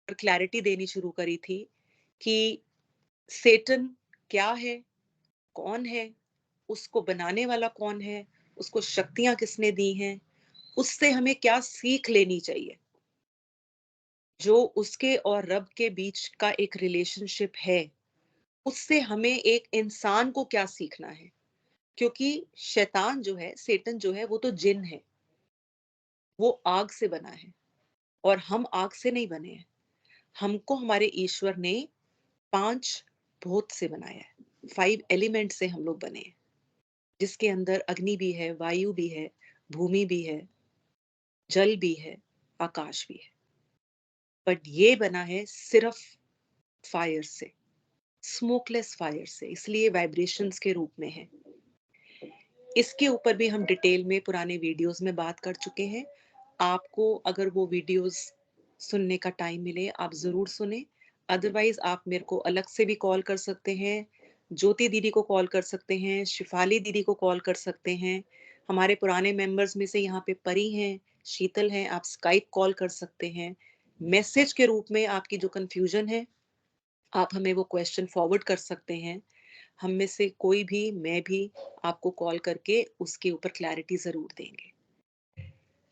Clarity देनी शुरू करी थी कि सेटन क्या है, कौन है, उसको बनाने वाला कौन है, उसको शक्तियाँ किसने दी हैं, उससे हमें क्या सीख लेनी चाहिए। जो उसके और रब के बीच का एक रिलेशनशिप है, उससे हमें एक इंसान को क्या सीखना है। क्योंकि शैतान जो है, सेटन जो है, वो तो जिन है, वो आग से बना है और हम आग से नहीं बने हैं। हमको हमारे ईश्वर ने 5 भूत से बनाया है, 5 एलिमेंट से हम लोग बने हैं, जिसके अंदर अग्नि भी है, वायु भी है, भूमि भी है, जल भी है, आकाश भी है। बट ये बना है सिर्फ फायर से, स्मोकलेस फायर से, इसलिए वाइब्रेशंस के रूप में है। इसके ऊपर भी हम डिटेल में पुराने वीडियोस में बात कर चुके हैं। आपको अगर वो वीडियोस सुनने का टाइम मिले, आप ज़रूर सुनें। अदरवाइज़ आप मेरे को अलग से भी कॉल कर सकते हैं, ज्योति दीदी को कॉल कर सकते हैं, शिफाली दीदी को कॉल कर सकते हैं। हमारे पुराने मेंबर्स में से यहाँ पे परी हैं, शीतल हैं, आप स्काइप कॉल कर सकते हैं। मैसेज के रूप में आपकी जो कन्फ्यूज़न है, आप हमें वो क्वेश्चन फॉरवर्ड कर सकते हैं। हम में से कोई भी, मैं भी आपको कॉल करके उसके ऊपर क्लैरिटी ज़रूर देंगे।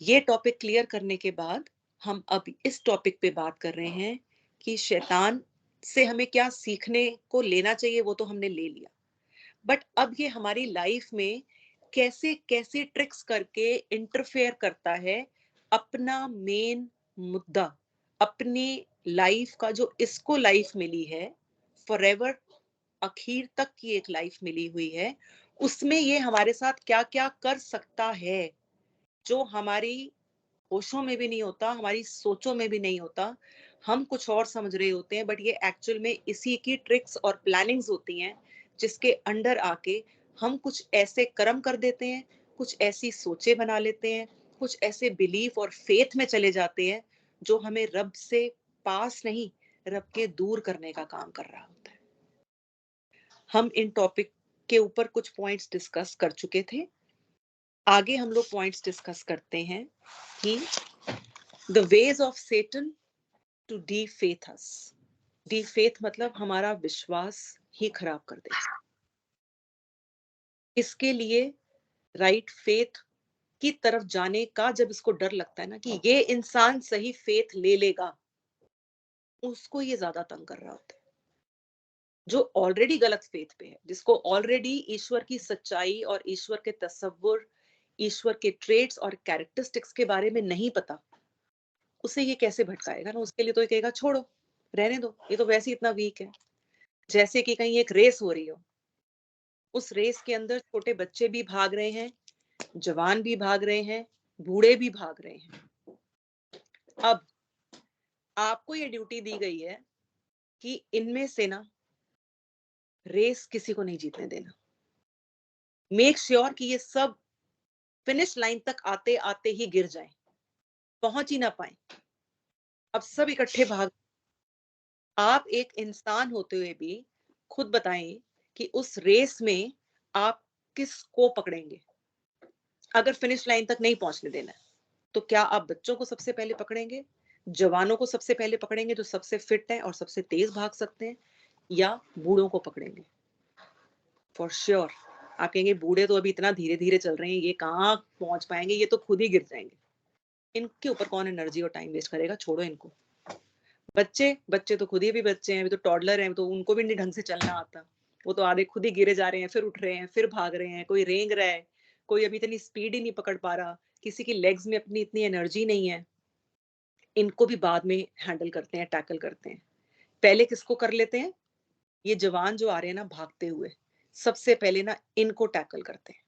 ये टॉपिक क्लियर करने के बाद हम अब इस टॉपिक पे बात कर रहे हैं कि शैतान से हमें क्या सीखने को लेना चाहिए, वो तो हमने ले लिया। बट अब ये हमारी लाइफ में कैसे-कैसे ट्रिक्स करके इंटरफेयर करता है, अपना मेन मुद्दा, अपनी लाइफ का जो इसको लाइफ मिली है, फॉरएवर, आखिर तक की एक लाइफ मिली हुई है, उसमें ये हमारे साथ क्या-क्या कर सकता है, जो हमारी होशों में भी नहीं होता, हमारी सोचों में भी नहीं होता। हम कुछ और समझ रहे होते हैं, बट ये एक्चुअल में इसी की ट्रिक्स और प्लानिंग्स होती हैं, जिसके अंडर आके हम कुछ ऐसे कर्म कर देते हैं, कुछ ऐसी सोचें बना लेते हैं, कुछ ऐसे बिलीफ और फेथ में चले जाते हैं, जो हमें रब से पास नहीं, रब के दूर करने का काम कर रहा होता है। हम इन टॉपिक के ऊपर कुछ पॉइंट्स डिस्कस कर चुके थे। आगे हम लोग पॉइंट्स डिस्कस करते हैं कि the ways of Satan to defaith us. Defaith मतलब हमारा विश्वास ही खराब कर देगा। इसके लिए राइट फेथ की तरफ जाने का जब इसको डर लगता है ना कि ये इंसान सही फेथ ले लेगा, उसको ये ज़्यादा तंग कर रहा होता है। जो ऑलरेडी गलत फेथ पे है, जिसको ऑलरेडी ईश्वर की सच्चाई और ईश्वर के तसव्वुर, ईश्वर के ट्रेट्स और कैरेक्टरिस्टिक्स के बारे में नहीं पता, उसे ये कैसे भटकाएगा ना, उसके लिए तो ये कहेगा छोड़ो, रहने दो, ये तो वैसे ही इतना वीक है। जैसे कि कहीं एक रेस हो रही हो, उस रेस के अंदर छोटे बच्चे भी भाग रहे हैं, जवान भी भाग रहे हैं, बूढ़े भी भाग रहे हैं। अब आपको ये ड्यूटी दी गई है कि इनमें से ना रेस किसी को नहीं जीतने देना। मेक श्योर कि ये सब फिनिश लाइन तक आते-आते ही गिर जाएँ, पहुँच ही ना पाएँ। अब सब इकट्ठे भाग, आप एक इंसान होते हुए भी खुद बताएँ कि उस रेस में आप किसको पकड़ेंगे? अगर फिनिश लाइन तक नहीं पहुँचने देना है, तो क्या आप बच्चों को सबसे पहले पकड़ेंगे? जवानों को सबसे पहले पकड़ेंगे जो सबसे फिट हैं और सबसे तेज़ भाग सकते हैं, या बूढ़ों को पकड़ेंगे? फॉर श्योर आप कहेंगे बूढ़े तो अभी इतना धीरे-धीरे चल रहे हैं, ये कहाँ पहुँच पाएँगे, ये तो खुद ही गिर जाएँगे। इनके ऊपर कौन एनर्जी और टाइम वेस्ट करेगा, छोड़ो इनको। बच्चे तो खुद ही भी बच्चे हैं, अभी तो टॉडलर हैं, तो उनको भी नहीं ढंग से चलना आता। वो तो आधे खुद ही गिरे जा रहे हैं, फिर उठ रहे हैं, फिर भाग रहे हैं, कोई रेंग रहा है, कोई अभी इतनी स्पीड ही नहीं पकड़ पा रहा, किसी की लेग्स में अपनी इतनी एनर्जी नहीं है। इनको भी बाद में हैंडल करते हैं, टैकल करते हैं। पहले किसको कर लेते हैं? ये जवान जो आ रहे हैं ना भागते हुए, सबसे पहले ना इनको टैकल करते हैं।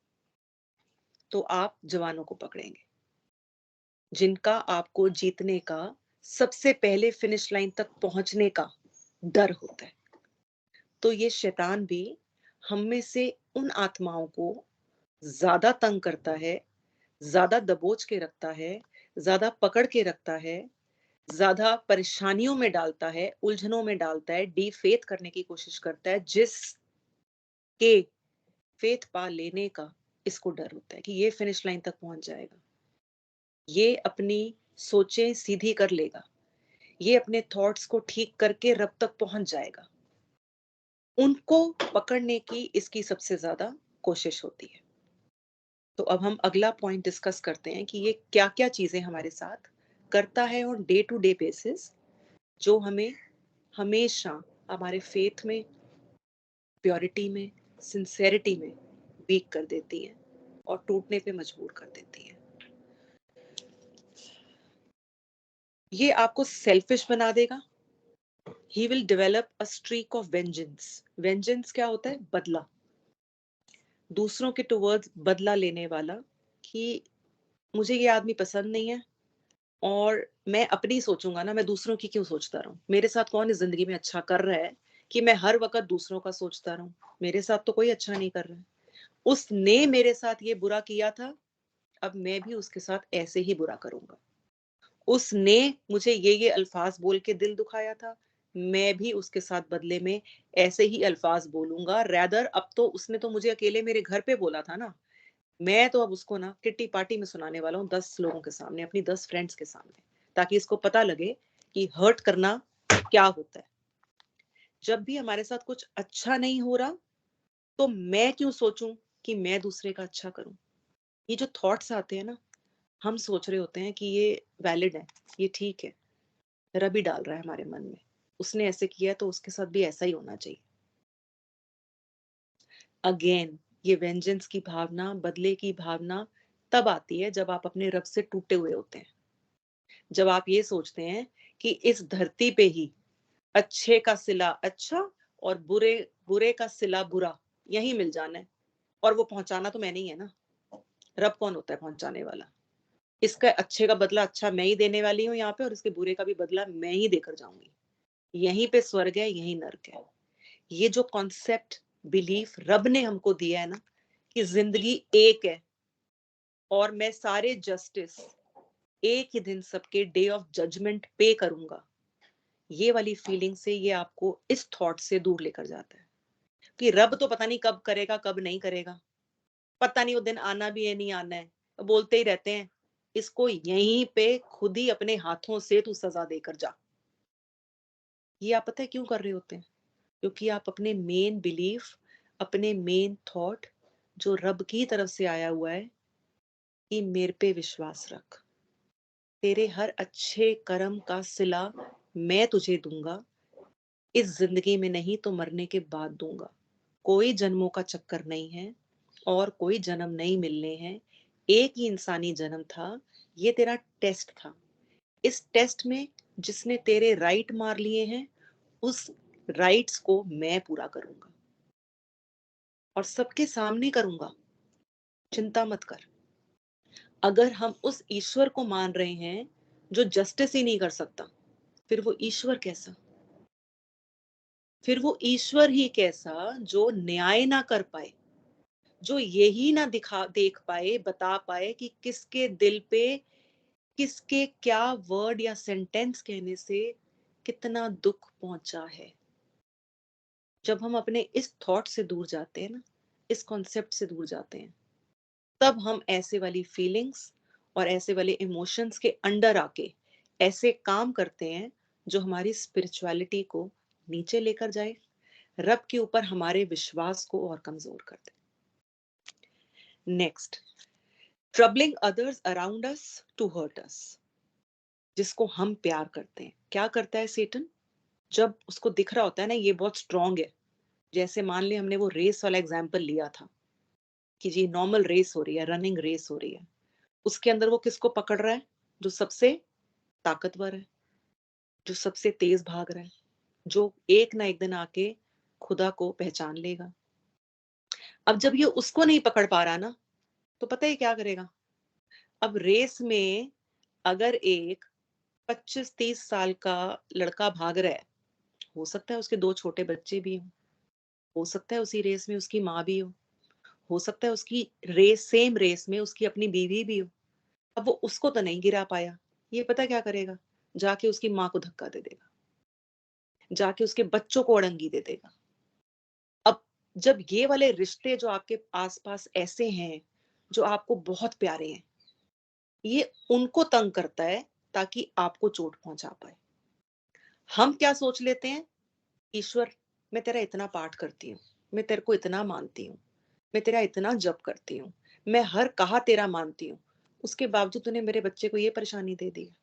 तो आप जवानों को पकड़ेंगे, जिनका आपको जीतने का, सबसे पहले फिनिश लाइन तक पहुँचने का डर होता है। तो ये शैतान भी हम में से उन आत्माओं को ज़्यादा तंग करता है, ज़्यादा दबोच के रखता है, ज़्यादा पकड़ के रखता है, ज़्यादा परेशानियों में डालता है, उलझनों में डालता है, डी-फेथ करने की कोशिश करता है, जिसके फेथ पा लेने का इसको डर होता है कि ये फिनिश लाइन तक पहुँच जाएगा। ये अपनी सोचें सीधी कर लेगा। ये अपने थॉट्स को ठीक करके रब तक पहुंच जाएगा। उनको पकड़ने की इसकी सबसे ज्यादा कोशिश होती है। तो अब हम अगला पॉइंट डिस्कस करते हैं कि ये क्या क्या चीजें हमारे साथ करता है on day to day basis, जो हमें हमेशा हमारे फेथ में, प्योरिटी में, सिंसेरिटी में वीक कर देती है और टूटने पे मजबूर कर देती है। ये आपको सेल्फिश बना देगा। He will develop a streak of vengeance. Vengeance क्या होता है? बदला, दूसरों के टुवर्ड्स बदला लेने वाला, कि मुझे ये आदमी पसंद नहीं है और मैं अपनी सोचूंगा ना, मैं दूसरों की क्यों सोचता रहूं? मेरे साथ कौन इस जिंदगी में अच्छा कर रहा है कि मैं हर वक्त दूसरों का सोचता रहूं? मेरे साथ तो कोई अच्छा नहीं कर रहा है। उसने मेरे साथ ये बुरा किया था, अब मैं भी उसके साथ ऐसे ही बुरा करूंगा। उसने मुझे ये अल्फाज बोल के दिल दुखाया था, मैं भी उसके साथ बदले में ऐसे ही अल्फाज बोलूंगा। रैदर अब तो उसने तो मुझे अकेले मेरे घर पे बोला था ना, मैं तो अब उसको ना किट्टी पार्टी में सुनाने वाला हूँ, 10 लोगों के सामने, अपनी 10 फ्रेंड्स के सामने, ताकि इसको पता लगे कि हर्ट करना क्या होता है। जब भी हमारे साथ कुछ अच्छा नहीं हो रहा, तो मैं क्यों सोचूं कि मैं दूसरे का अच्छा करूं? ये जो थॉट्स आते हैं ना, हम सोच रहे होते हैं कि ये वैलिड है, ये ठीक है, रबी डाल रहा है हमारे मन में, उसने ऐसे किया तो उसके साथ भी ऐसा ही होना चाहिए। अगेन, ये वेंजेंस की भावना, बदले की भावना तब आती है जब आप अपने रब से टूटे हुए होते हैं। जब आप ये सोचते हैं कि इस धरती पे ही अच्छे का सिला अच्छा और बुरे बुरे का सिला बुरा यही मिल जाना है, और वो पहुंचाना तो मैंने ही है ना। रब कौन होता है पहुंचाने वाला? इसका अच्छे का बदला अच्छा मैं ही देने वाली हूँ यहाँ पे, और इसके बुरे का भी बदला मैं ही देकर जाऊंगी। यहीं पे स्वर्ग है, यहीं नर्क है। ये जो कॉन्सेप्ट, बिलीफ रब ने हमको दिया है ना, कि जिंदगी एक है और मैं सारे जस्टिस एक ही दिन सबके डे ऑफ जजमेंट पे करूंगा, ये वाली फीलिंग से ये आपको इस थॉट से दूर लेकर जाता है कि रब तो पता नहीं कब करेगा कब नहीं करेगा, पता नहीं वो दिन आना भी है नहीं आना है, तो बोलते ही रहते हैं। इसको यहीं पे खुद ही अपने हाथों से तू सजा देकर जा। ये आप पता है क्यों कर रहे होते हैं? क्योंकि आप अपने मेन बिलीफ, अपने मेन थॉट जो रब की तरफ से आया हुआ है कि मेरे पे विश्वास रख, तेरे हर अच्छे कर्म का सिला मैं तुझे दूंगा, इस जिंदगी में नहीं तो मरने के बाद दूंगा। कोई जन्मों का चक्कर नहीं है और कोई जन्म नहीं मिलने हैं, एक ही इंसानी जन्म था। ये तेरा टेस्ट था। इस टेस्ट में जिसने तेरे राइट मार लिए हैं, उस राइट्स को मैं पूरा करूंगा और सबके सामने करूंगा। चिंता मत कर। अगर हम उस ईश्वर को मान रहे हैं जो जस्टिस ही नहीं कर सकता, फिर वो ईश्वर कैसा? फिर वो ईश्वर ही कैसा जो न्याय ना कर पाए, जो यही ना दिखा देख पाए, बता पाए कि किसके दिल पे किसके क्या वर्ड या सेंटेंस कहने से कितना दुख पहुंचा है। जब हम अपने इस थॉट से दूर जाते हैं ना, इस कॉन्सेप्ट से दूर जाते हैं, तब हम ऐसे वाली फीलिंग्स और ऐसे वाले इमोशंस के अंडर आके ऐसे काम करते हैं जो हमारी स्पिरिचुअलिटी को नीचे लेकर जाए, रब के ऊपर हमारे विश्वास को और कमजोर कर दे। Next, troubling others around us to hurt us. जिसको हम प्यार करते हैं, क्या करता है सेटन? जब उसको दिख रहा होता है ना ये बहुत स्ट्रांग है, जैसे मान ले हमने वो रेस वाला एग्जाम्पल लिया था कि जी नॉर्मल रेस हो रही है, रनिंग रेस हो रही है, उसके अंदर वो किसको पकड़ रहा है? जो सबसे ताकतवर है, जो सबसे तेज भाग रहा है, जो एक ना एक दिन आके खुदा को पहचान लेगा। अब जब ये उसको नहीं पकड़ पा रहा ना, तो पता है क्या करेगा? अब रेस में अगर एक 25-30 साल का लड़का भाग रहा है, हो सकता है उसके दो छोटे बच्चे भी हों, हो सकता है उसी रेस में उसकी माँ भी हो सकता है उसकी रेस, सेम रेस में उसकी अपनी बीवी भी हो। अब वो उसको तो नहीं गिरा पाया, ये पता क्या करेगा? जाके उसकी माँ को धक्का दे देगा, जाके उसके बच्चों को अड़ंगी दे देगा। अब जब ये वाले रिश्ते जो आपके आसपास ऐसे हैं, जो आपको बहुत प्यारे हैं, ये उनको तंग करता है ताकि आपको चोट पहुंचा पाए। हम क्या सोच लेते हैं, ईश्वर मैं तेरा इतना पाठ करती हूँ, मैं तेरे को इतना मानती हूँ, मैं तेरा इतना जप करती हूँ, मैं हर कहा तेरा मानती हूँ, उसके बावजूद तूने मेरे बच्चे को ये परेशानी दे दी है,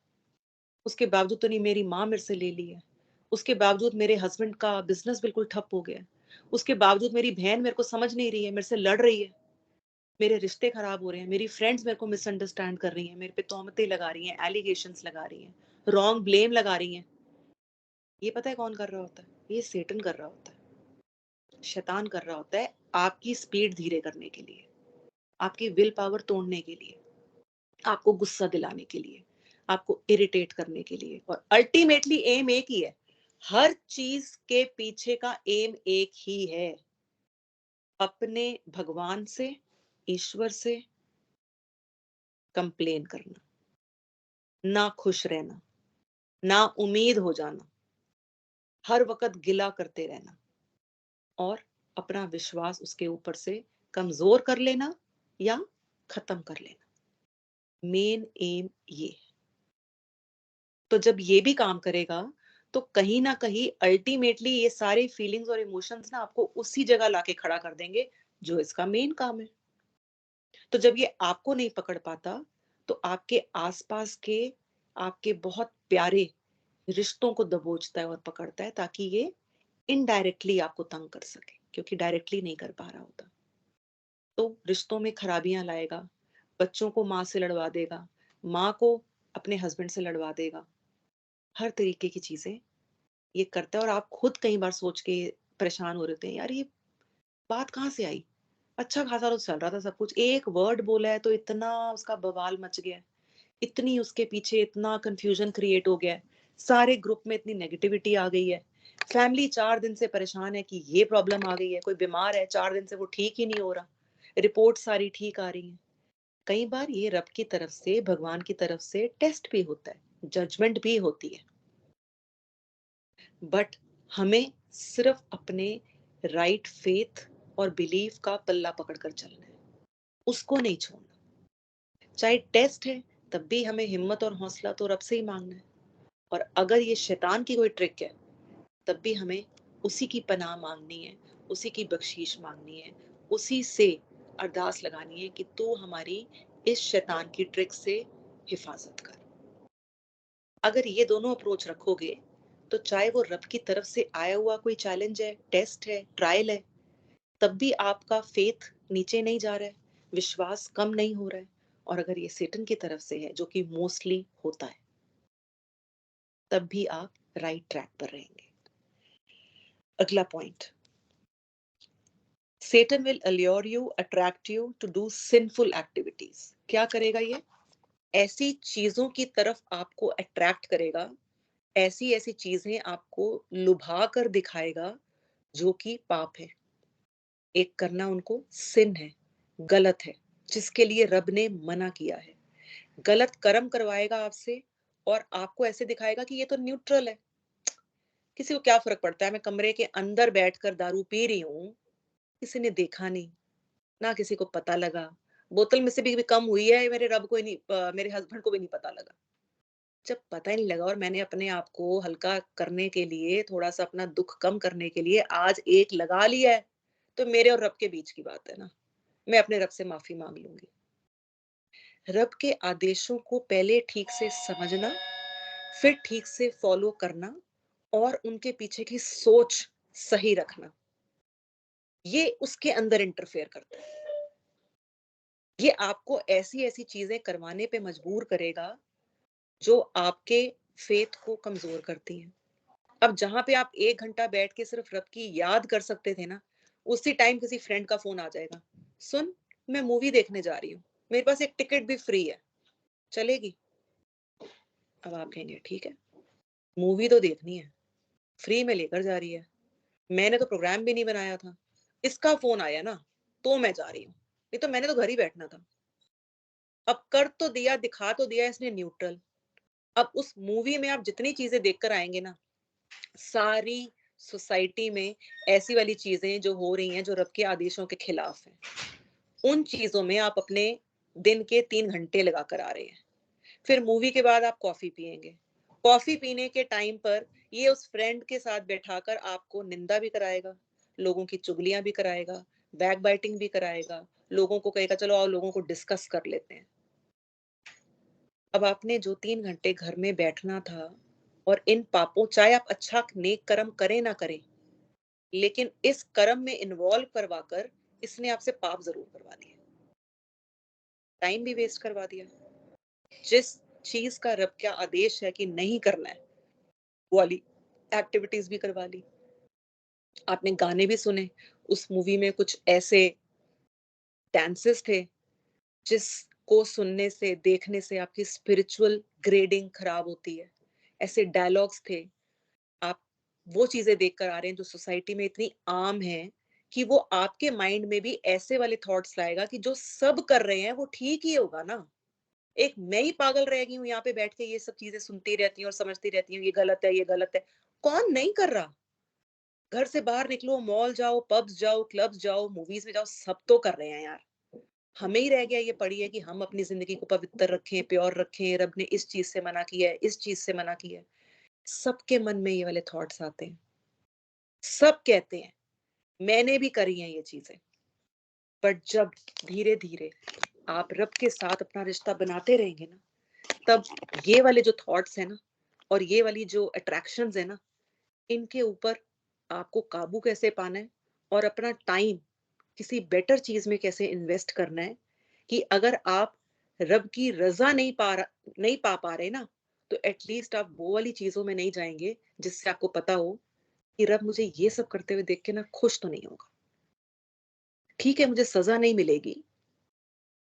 उसके बावजूद तूने मेरी माँ मेरे से ले ली है, उसके बावजूद मेरे हस्बैंड का बिजनेस बिल्कुल ठप हो गया है, उसके बावजूद मेरी बहन मेरे को समझ नहीं रही है, मेरे से लड़ रही है, मेरे रिश्ते खराब हो रहे हैं, मेरी फ्रेंड्स मेरे को मिसअंडरस्टैंड कर रही हैं, मेरे पे तोहमतें लगा रही हैं, एलिगेशंस लगा रही हैं, रॉन्ग ब्लेम लगा रही हैं। ये पता है कौन कर रहा होता है? ये सेटन कर रहा होता है, शैतान कर रहा होता है, आपकी स्पीड धीरे करने के लिए, आपकी विल पावर तोड़ने के लिए, आपको गुस्सा दिलाने के लिए, आपको इरिटेट करने के लिए। और अल्टीमेटली एम एक ही है, हर चीज के पीछे का एम एक ही है, अपने भगवान से, ईश्वर से कंप्लेन करना, ना खुश रहना, ना उम्मीद हो जाना, हर वक्त गिला करते रहना और अपना विश्वास उसके ऊपर से कमजोर कर लेना या खत्म कर लेना। मेन एम ये है। तो जब ये भी काम करेगा तो कहीं ना कहीं अल्टीमेटली ये सारे फीलिंग्स और इमोशंस ना आपको उसी जगह लाके खड़ा कर देंगे जो इसका मेन काम है। तो जब ये आपको नहीं पकड़ पाता तो आपके आसपास के आपके बहुत प्यारे रिश्तों को दबोचता है और पकड़ता है ताकि ये इनडायरेक्टली आपको तंग कर सके, क्योंकि डायरेक्टली नहीं कर पा रहा होता। तो रिश्तों में खराबियां लाएगा, बच्चों को माँ से लड़वा देगा, माँ को अपने हस्बैंड से लड़वा देगा, हर तरीके की चीजें ये करता है। और आप खुद कई बार सोच के परेशान हो रहे होते हैं, यार ये बात कहाँ से आई, अच्छा खासा तो चल रहा था सब कुछ, एक वर्ड बोला है तो इतना उसका बवाल मच गया है, इतनी उसके पीछे इतना कंफ्यूजन क्रिएट हो गया है, सारे ग्रुप में इतनी नेगेटिविटी आ गई है, फैमिली 4 दिन से परेशान है कि ये प्रॉब्लम आ गई है, कोई बीमार है 4 दिन से वो ठीक ही नहीं हो रहा, रिपोर्ट सारी ठीक आ रही है। कई बार ये रब की तरफ से, भगवान की तरफ से टेस्ट भी होता है, जजमेंट भी होती है, बट हमें सिर्फ अपने राइट फेथ और बिलीफ का पल्ला पकड़कर चलना है, उसको नहीं छोड़ना। चाहे टेस्ट है तब भी हमें हिम्मत और हौसला तो रब से ही मांगना है, और अगर ये शैतान की कोई ट्रिक है तब भी हमें उसी की पनाह मांगनी है, उसी की बख्शीश मांगनी है, उसी से अरदास लगानी है कि तू हमारी इस शैतान की ट्रिक से हिफाजत कर। अगर ये दोनों अप्रोच रखोगे तो चाहे वो रब की तरफ से आया हुआ कोई चैलेंज है, टेस्ट है, ट्रायल है, तब भी आपका फेथ नीचे नहीं जा रहा है, विश्वास कम नहीं हो रहा है। और अगर ये सेटन की तरफ से है, जो कि मोस्टली होता है, तब भी आप राइट ट्रैक पर रहेंगे। अगला point, Satan will allure you, attract you to do sinful activities. क्या करेगा ये? ऐसी चीजों की तरफ आपको अट्रैक्ट करेगा, ऐसी ऐसी चीजें आपको लुभा कर दिखाएगा जो कि पाप है, एक करना उनको सिन है, गलत है, जिसके लिए रब ने मना किया है। गलत कर्म करवाएगा आपसे और आपको ऐसे दिखाएगा कि ये तो न्यूट्रल है, किसी को क्या फर्क पड़ता है, मैं कमरे के अंदर बैठकर दारू पी रही हूँ, किसी ने देखा नहीं, ना किसी को पता लगा, बोतल में से भी कम हुई है, मेरे रब को ही नहीं, मेरे हस्बैंड को भी नहीं पता लगा। जब पता ही नहीं लगा और मैंने अपने आप को हल्का करने के लिए, थोड़ा सा अपना दुख कम करने के लिए आज एक लगा लिया है, तो मेरे और रब के बीच की बात है ना, मैं अपने रब से माफी मांग लूंगी। रब के आदेशों को पहले ठीक से समझना, फिर ठीक से फॉलो करना और उनके पीछे की सोच सही रखना, ये उसके अंदर इंटरफेयर करता है। ये आपको ऐसी ऐसी चीजें करवाने पे मजबूर करेगा जो आपके फेथ को कमजोर करती हैं। अब जहां पे आप 1 घंटा बैठ के सिर्फ रब की याद कर सकते थे ना, उसी टाइम किसी फ्रेंड का फोन आ जाएगा, सुन मैं मूवी देखने जा रही हूँ, मेरे पास एक टिकट भी फ्री है, चलेगी? अब आप कहेंगे ठीक है, मूवी तो देखनी है, फ्री में लेकर जा रही है, मैंने तो प्रोग्राम भी नहीं बनाया था, इसका फोन आया ना तो मैं जा रही हूँ, नहीं तो मैंने तो घर ही बैठना था। अब कर तो दिया, दिखा तो दिया इसने न्यूट्रल। अब उस मूवी में आप जितनी चीजें देखकर आएंगे ना, सारी सोसाइटी में ऐसी वाली चीजें जो हो रही हैं जो रब के आदेशों के खिलाफ हैं, उन चीजों में आप अपने दिन के 3 घंटे लगा कर आ रहे हैं। फिर मूवी के बाद आप कॉफी पिएंगे, कॉफी पीने के टाइम पर ये उस फ्रेंड के साथ बैठाकर आपको निंदा भी कराएगा, लोगों की चुगलियां भी कराएगा, बैक बाइटिंग भी कराएगा, लोगों को कहेगा चलो आओ लोगों को डिस्कस कर लेते हैं। अब आपने जो 3 घंटे घर में बैठना था और इन पापों, चाहे आप अच्छा नेक कर्म करें ना करें, लेकिन इस कर्म में इन्वॉल्व करवाकर इसने आपसे पाप जरूर करवा दिया, टाइम भी वेस्ट करवा दिया। जिस चीज का रब का आदेश है कि नहीं करना है, वो वाली एक्टिविटीज भी करवा ली। आपने गाने भी सुने, उस मूवी में कुछ ऐसे डांसेस थे जिसको सुनने से, देखने से आपकी स्पिरिचुअल ग्रेडिंग खराब होती है। ऐसे डायलॉग्स थे, आप वो चीजें देखकर आ रहे हैं जो सोसाइटी में इतनी आम है कि वो आपके माइंड में भी ऐसे वाले थॉट्स लाएगा कि जो सब कर रहे हैं वो ठीक ही होगा ना। एक मैं ही पागल रह गई हूँ यहाँ पे बैठ के ये सब चीजें सुनती रहती हूँ और समझती रहती हूँ ये गलत है, ये गलत है। कौन नहीं कर रहा? घर से बाहर निकलो, मॉल जाओ, पब्स जाओ, क्लब्स जाओ, मूवीज में जाओ, सब तो कर रहे हैं यार। हमें ही रह गया ये पड़ी है कि हम अपनी जिंदगी को पवित्र रखें, प्योर रखें, रब ने इस चीज से मना किया है, इस चीज से मना किया है। सबके मन में ये वाले थॉट्स आते हैं, सब कहते हैं मैंने भी करी है ये चीजें। बट जब धीरे धीरे आप रब के साथ अपना रिश्ता बनाते रहेंगे ना, तब ये वाले जो थॉट्स है ना और ये वाली जो अट्रैक्शंस है ना, इनके ऊपर आपको काबू कैसे पाना है और अपना टाइम किसी बेटर चीज में कैसे इन्वेस्ट करना है कि अगर आप रब की रजा नहीं पा पा रहे ना, तो एटलीस्ट आप वो वाली चीजों में नहीं जाएंगे जिससे आपको पता हो कि रब मुझे ये सब करते हुए देख के ना खुश तो नहीं होगा। ठीक है, मुझे सजा नहीं मिलेगी,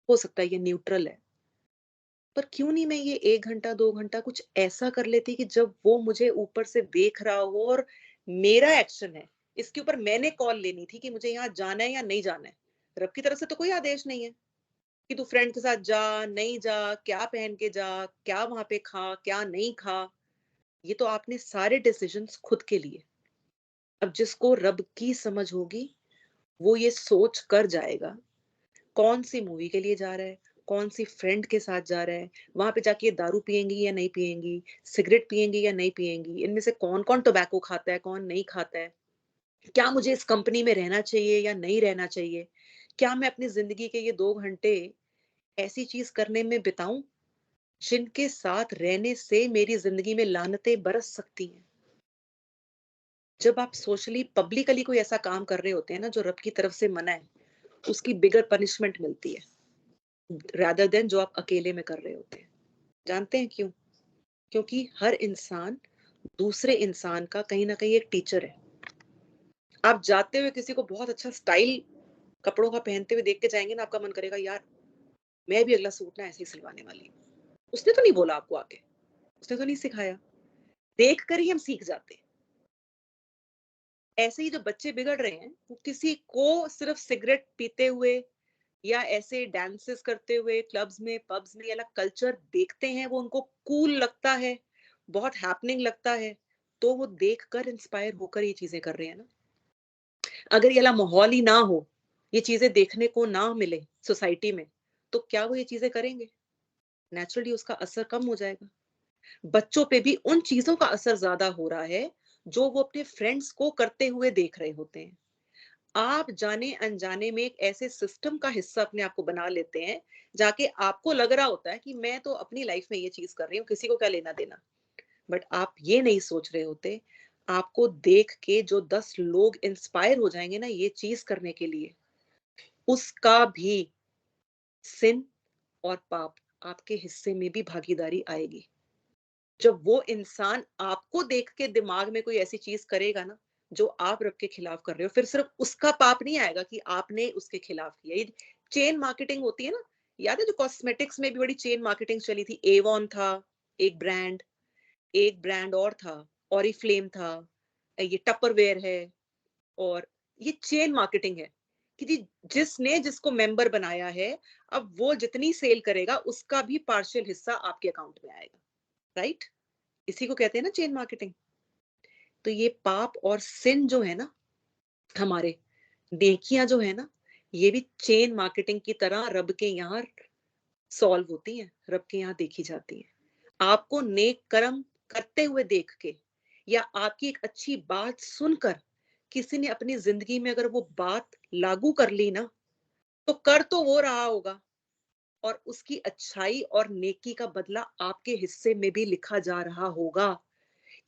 हो सकता है ये न्यूट्रल है, पर क्यों नहीं मैं ये 1 घंटा 2 घंटा कुछ ऐसा कर लेती कि जब वो मुझे ऊपर से देख रहा हो और मेरा एक्शन है इसके ऊपर, मैंने कॉल लेनी थी कि मुझे यहाँ जाना है या नहीं जाना है। रब की तरफ से तो कोई आदेश नहीं है कि तू फ्रेंड के साथ जा, नहीं जा, क्या पहन के जा, क्या वहां पे खा, क्या नहीं खा। ये तो आपने सारे डिसीजंस खुद के लिए। अब जिसको रब की समझ होगी वो ये सोच कर जाएगा कौन सी मूवी के लिए जा रहा है, कौन सी फ्रेंड के साथ जा रहा है, वहां पे जाके ये दारू पिएंगी या नहीं पिएंगी, सिगरेट पिएंगी या नहीं पिएंगी, इनमें से कौन कौन टोबैको खाता है, कौन नहीं खाता है, क्या मुझे इस कंपनी में रहना चाहिए या नहीं रहना चाहिए, क्या मैं अपनी जिंदगी के ये 2 घंटे ऐसी चीज करने में बिताऊं जिनके साथ रहने से मेरी जिंदगी में लानतें बरस सकती हैं। जब आप सोशली पब्लिकली कोई ऐसा काम कर रहे होते हैं ना जो रब की तरफ से मना है, उसकी बिगर पनिशमेंट मिलती है रादर देन जो आप अकेले में कर रहे होते हैं। जानते हैं क्यों? क्योंकि हर इंसान दूसरे इंसान का कहीं ना कहीं एक टीचर है। आप जाते हुए किसी को बहुत अच्छा स्टाइल कपड़ों का पहनते हुए देख के जाएंगे ना, आपका मन करेगा यार मैं भी अगला सूट ना ऐसे ही सिलवाने वाली हूँ। उसने तो नहीं बोला आपको आके, उसने तो नहीं सिखाया, देख कर ही हम सीख जाते हैं। ऐसे ही जो बच्चे बिगड़ रहे हैं वो किसी को सिर्फ सिगरेट पीते हुए या ऐसे डांसेस करते हुए क्लब्स में, पब्स में अलग कल्चर देखते हैं, वो उनको कूल लगता है, बहुत हैपनिंग लगता है, तो वो देखकर इंस्पायर होकर ये चीजें कर रहे हैं ना। अगर ये वाला माहौल ही ना हो, ये चीजें देखने को ना मिले सोसाइटी में, तो क्या वो ये चीजें करेंगे? नेचुरली उसका असर कम हो जाएगा। बच्चों पे भी उन चीजों का असर ज्यादा हो रहा है जो वो अपने फ्रेंड्स को करते हुए देख रहे होते हैं। आप जाने अनजाने में एक ऐसे सिस्टम का हिस्सा अपने आप को बना लेते हैं, जाके आपको लग रहा होता है कि मैं तो अपनी लाइफ में ये चीज कर रही हूँ, किसी को क्या लेना देना। बट आप ये नहीं सोच रहे होते, आपको देख के जो 10 लोग इंस्पायर हो जाएंगे ना ये चीज करने के लिए, उसका भी सिन और पाप आपके हिस्से में भी भागीदारी आएगी। जब वो इंसान आपको देख के दिमाग में कोई ऐसी चीज करेगा ना जो आप रब के खिलाफ कर रहे हो, फिर सिर्फ उसका पाप नहीं आएगा कि आपने उसके खिलाफ किया। ये चेन मार्केटिंग होती है ना, याद है जो कॉस्मेटिक्स में भी बड़ी चेन मार्केटिंग चली थी, एवॉन था एक ब्रांड, एक ब्रांड और था, ऑरिफ्लेम था, ये टपरवेयर है, और ये चेन मार्केटिंग है कि जी जिसने जिसको मेंबर बनाया है, अब वो जितनी सेल करेगा उसका भी पार्शियल हिस्सा आपके अकाउंट में आएगा। राइट? इसी को कहते हैं ना चेन मार्केटिंग। तो ये पाप और सिन जो है ना, हमारे नेकियां जो है ना, ये भी चेन मार्केटिंग की तरह रब के यहाँ सॉल्व होती हैं, रब के यहाँ देखी जाती हैं। आपको नेक कर्म करते हुए देख के, या आपकी एक अच्छी बात सुनकर किसी ने अपनी जिंदगी में अगर वो बात लागू कर ली ना, तो कर तो वो रहा होगा, और उसकी अच्छाई और नेकी का बदला आपके हिस्से में भी लिखा जा रहा होगा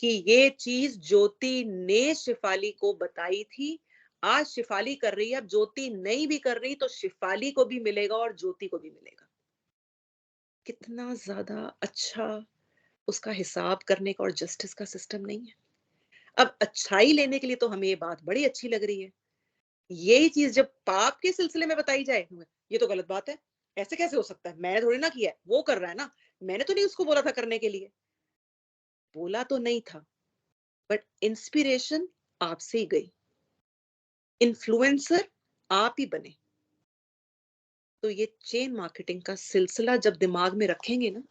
कि ये चीज ज्योति ने शिफाली को बताई थी। आज शिफाली कर रही है, अब ज्योति नहीं भी कर रही तो शिफाली को भी मिलेगा और ज्योति को भी मिलेगा। कितना ज्यादा अच्छा उसका हिसाब करने का और जस्टिस का सिस्टम नहीं है। अब अच्छाई लेने के लिए तो हमें ये बात बड़ी अच्छी लग रही है। यही चीज जब पाप के सिलसिले में बताई जाए, ये तो गलत बात है, ऐसे कैसे हो सकता है, मैंने थोड़ी ना किया है, वो कर रहा है ना, मैंने तो नहीं उसको बोला था करने के लिए। बोला तो नहीं था, बट इंस्पिरेशन आपसे ही गई, इन्फ्लुएंसर आप ही बने। तो ये चेन मार्केटिंग का सिलसिला जब दिमाग में रखेंगे ना,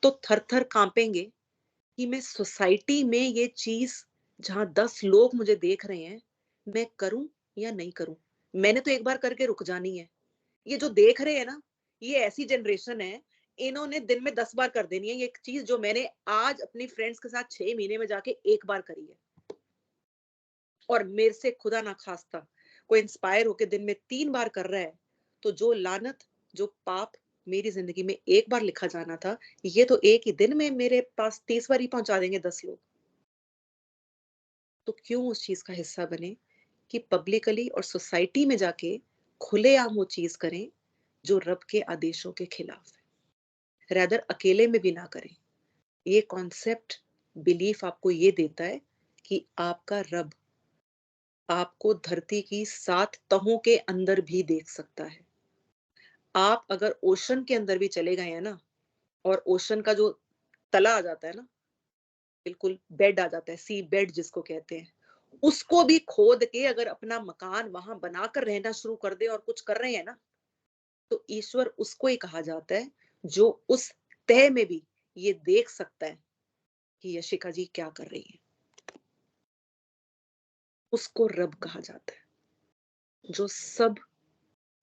तो थर थर कांपेंगे कि मैं सोसाइटी में ये चीज, जहां 10 लोग मुझे देख रहे हैं, मैं करूं या नहीं करूं। मैंने तो एक बार करके रुक जानी है। ये जो देख रहे हैं ना, ये ऐसी जनरेशन है, इन्होंने दिन में 10 बार कर देनी है ये एक चीज जो मैंने आज अपनी फ्रेंड्स के साथ 6 महीने में जाके एक बार करी है। और मेरे से खुदा ना खास्ता कोई इंस्पायर होके दिन में 3 बार कर रहा है, तो जो लानत, जो पाप मेरी जिंदगी में एक बार लिखा जाना था, ये तो एक ही दिन में मेरे पास 30 बार ही पहुंचा देंगे 10 लोग। तो क्यों उस चीज का हिस्सा बने कि पब्लिकली और सोसाइटी में जाके खुलेआम वो चीज करें जो रब के आदेशों के खिलाफ है, रैदर अकेले में भी ना करें। ये कॉन्सेप्ट, बिलीफ आपको ये देता है कि आपका रब आपको धरती की 7 तहों के अंदर भी देख सकता है। आप अगर ओशन के अंदर भी चले गए हैं ना, और ओशन का जो तला आ जाता है ना, बिल्कुल बेड आ जाता है, सी बेड जिसको कहते हैं, उसको भी खोद के अगर अपना मकान वहां बनाकर रहना शुरू कर दे और कुछ कर रहे हैं ना, तो ईश्वर उसको ही कहा जाता है जो उस तह में भी ये देख सकता है कि यशिका जी क्या कर रही है। उसको रब कहा जाता है, जो सब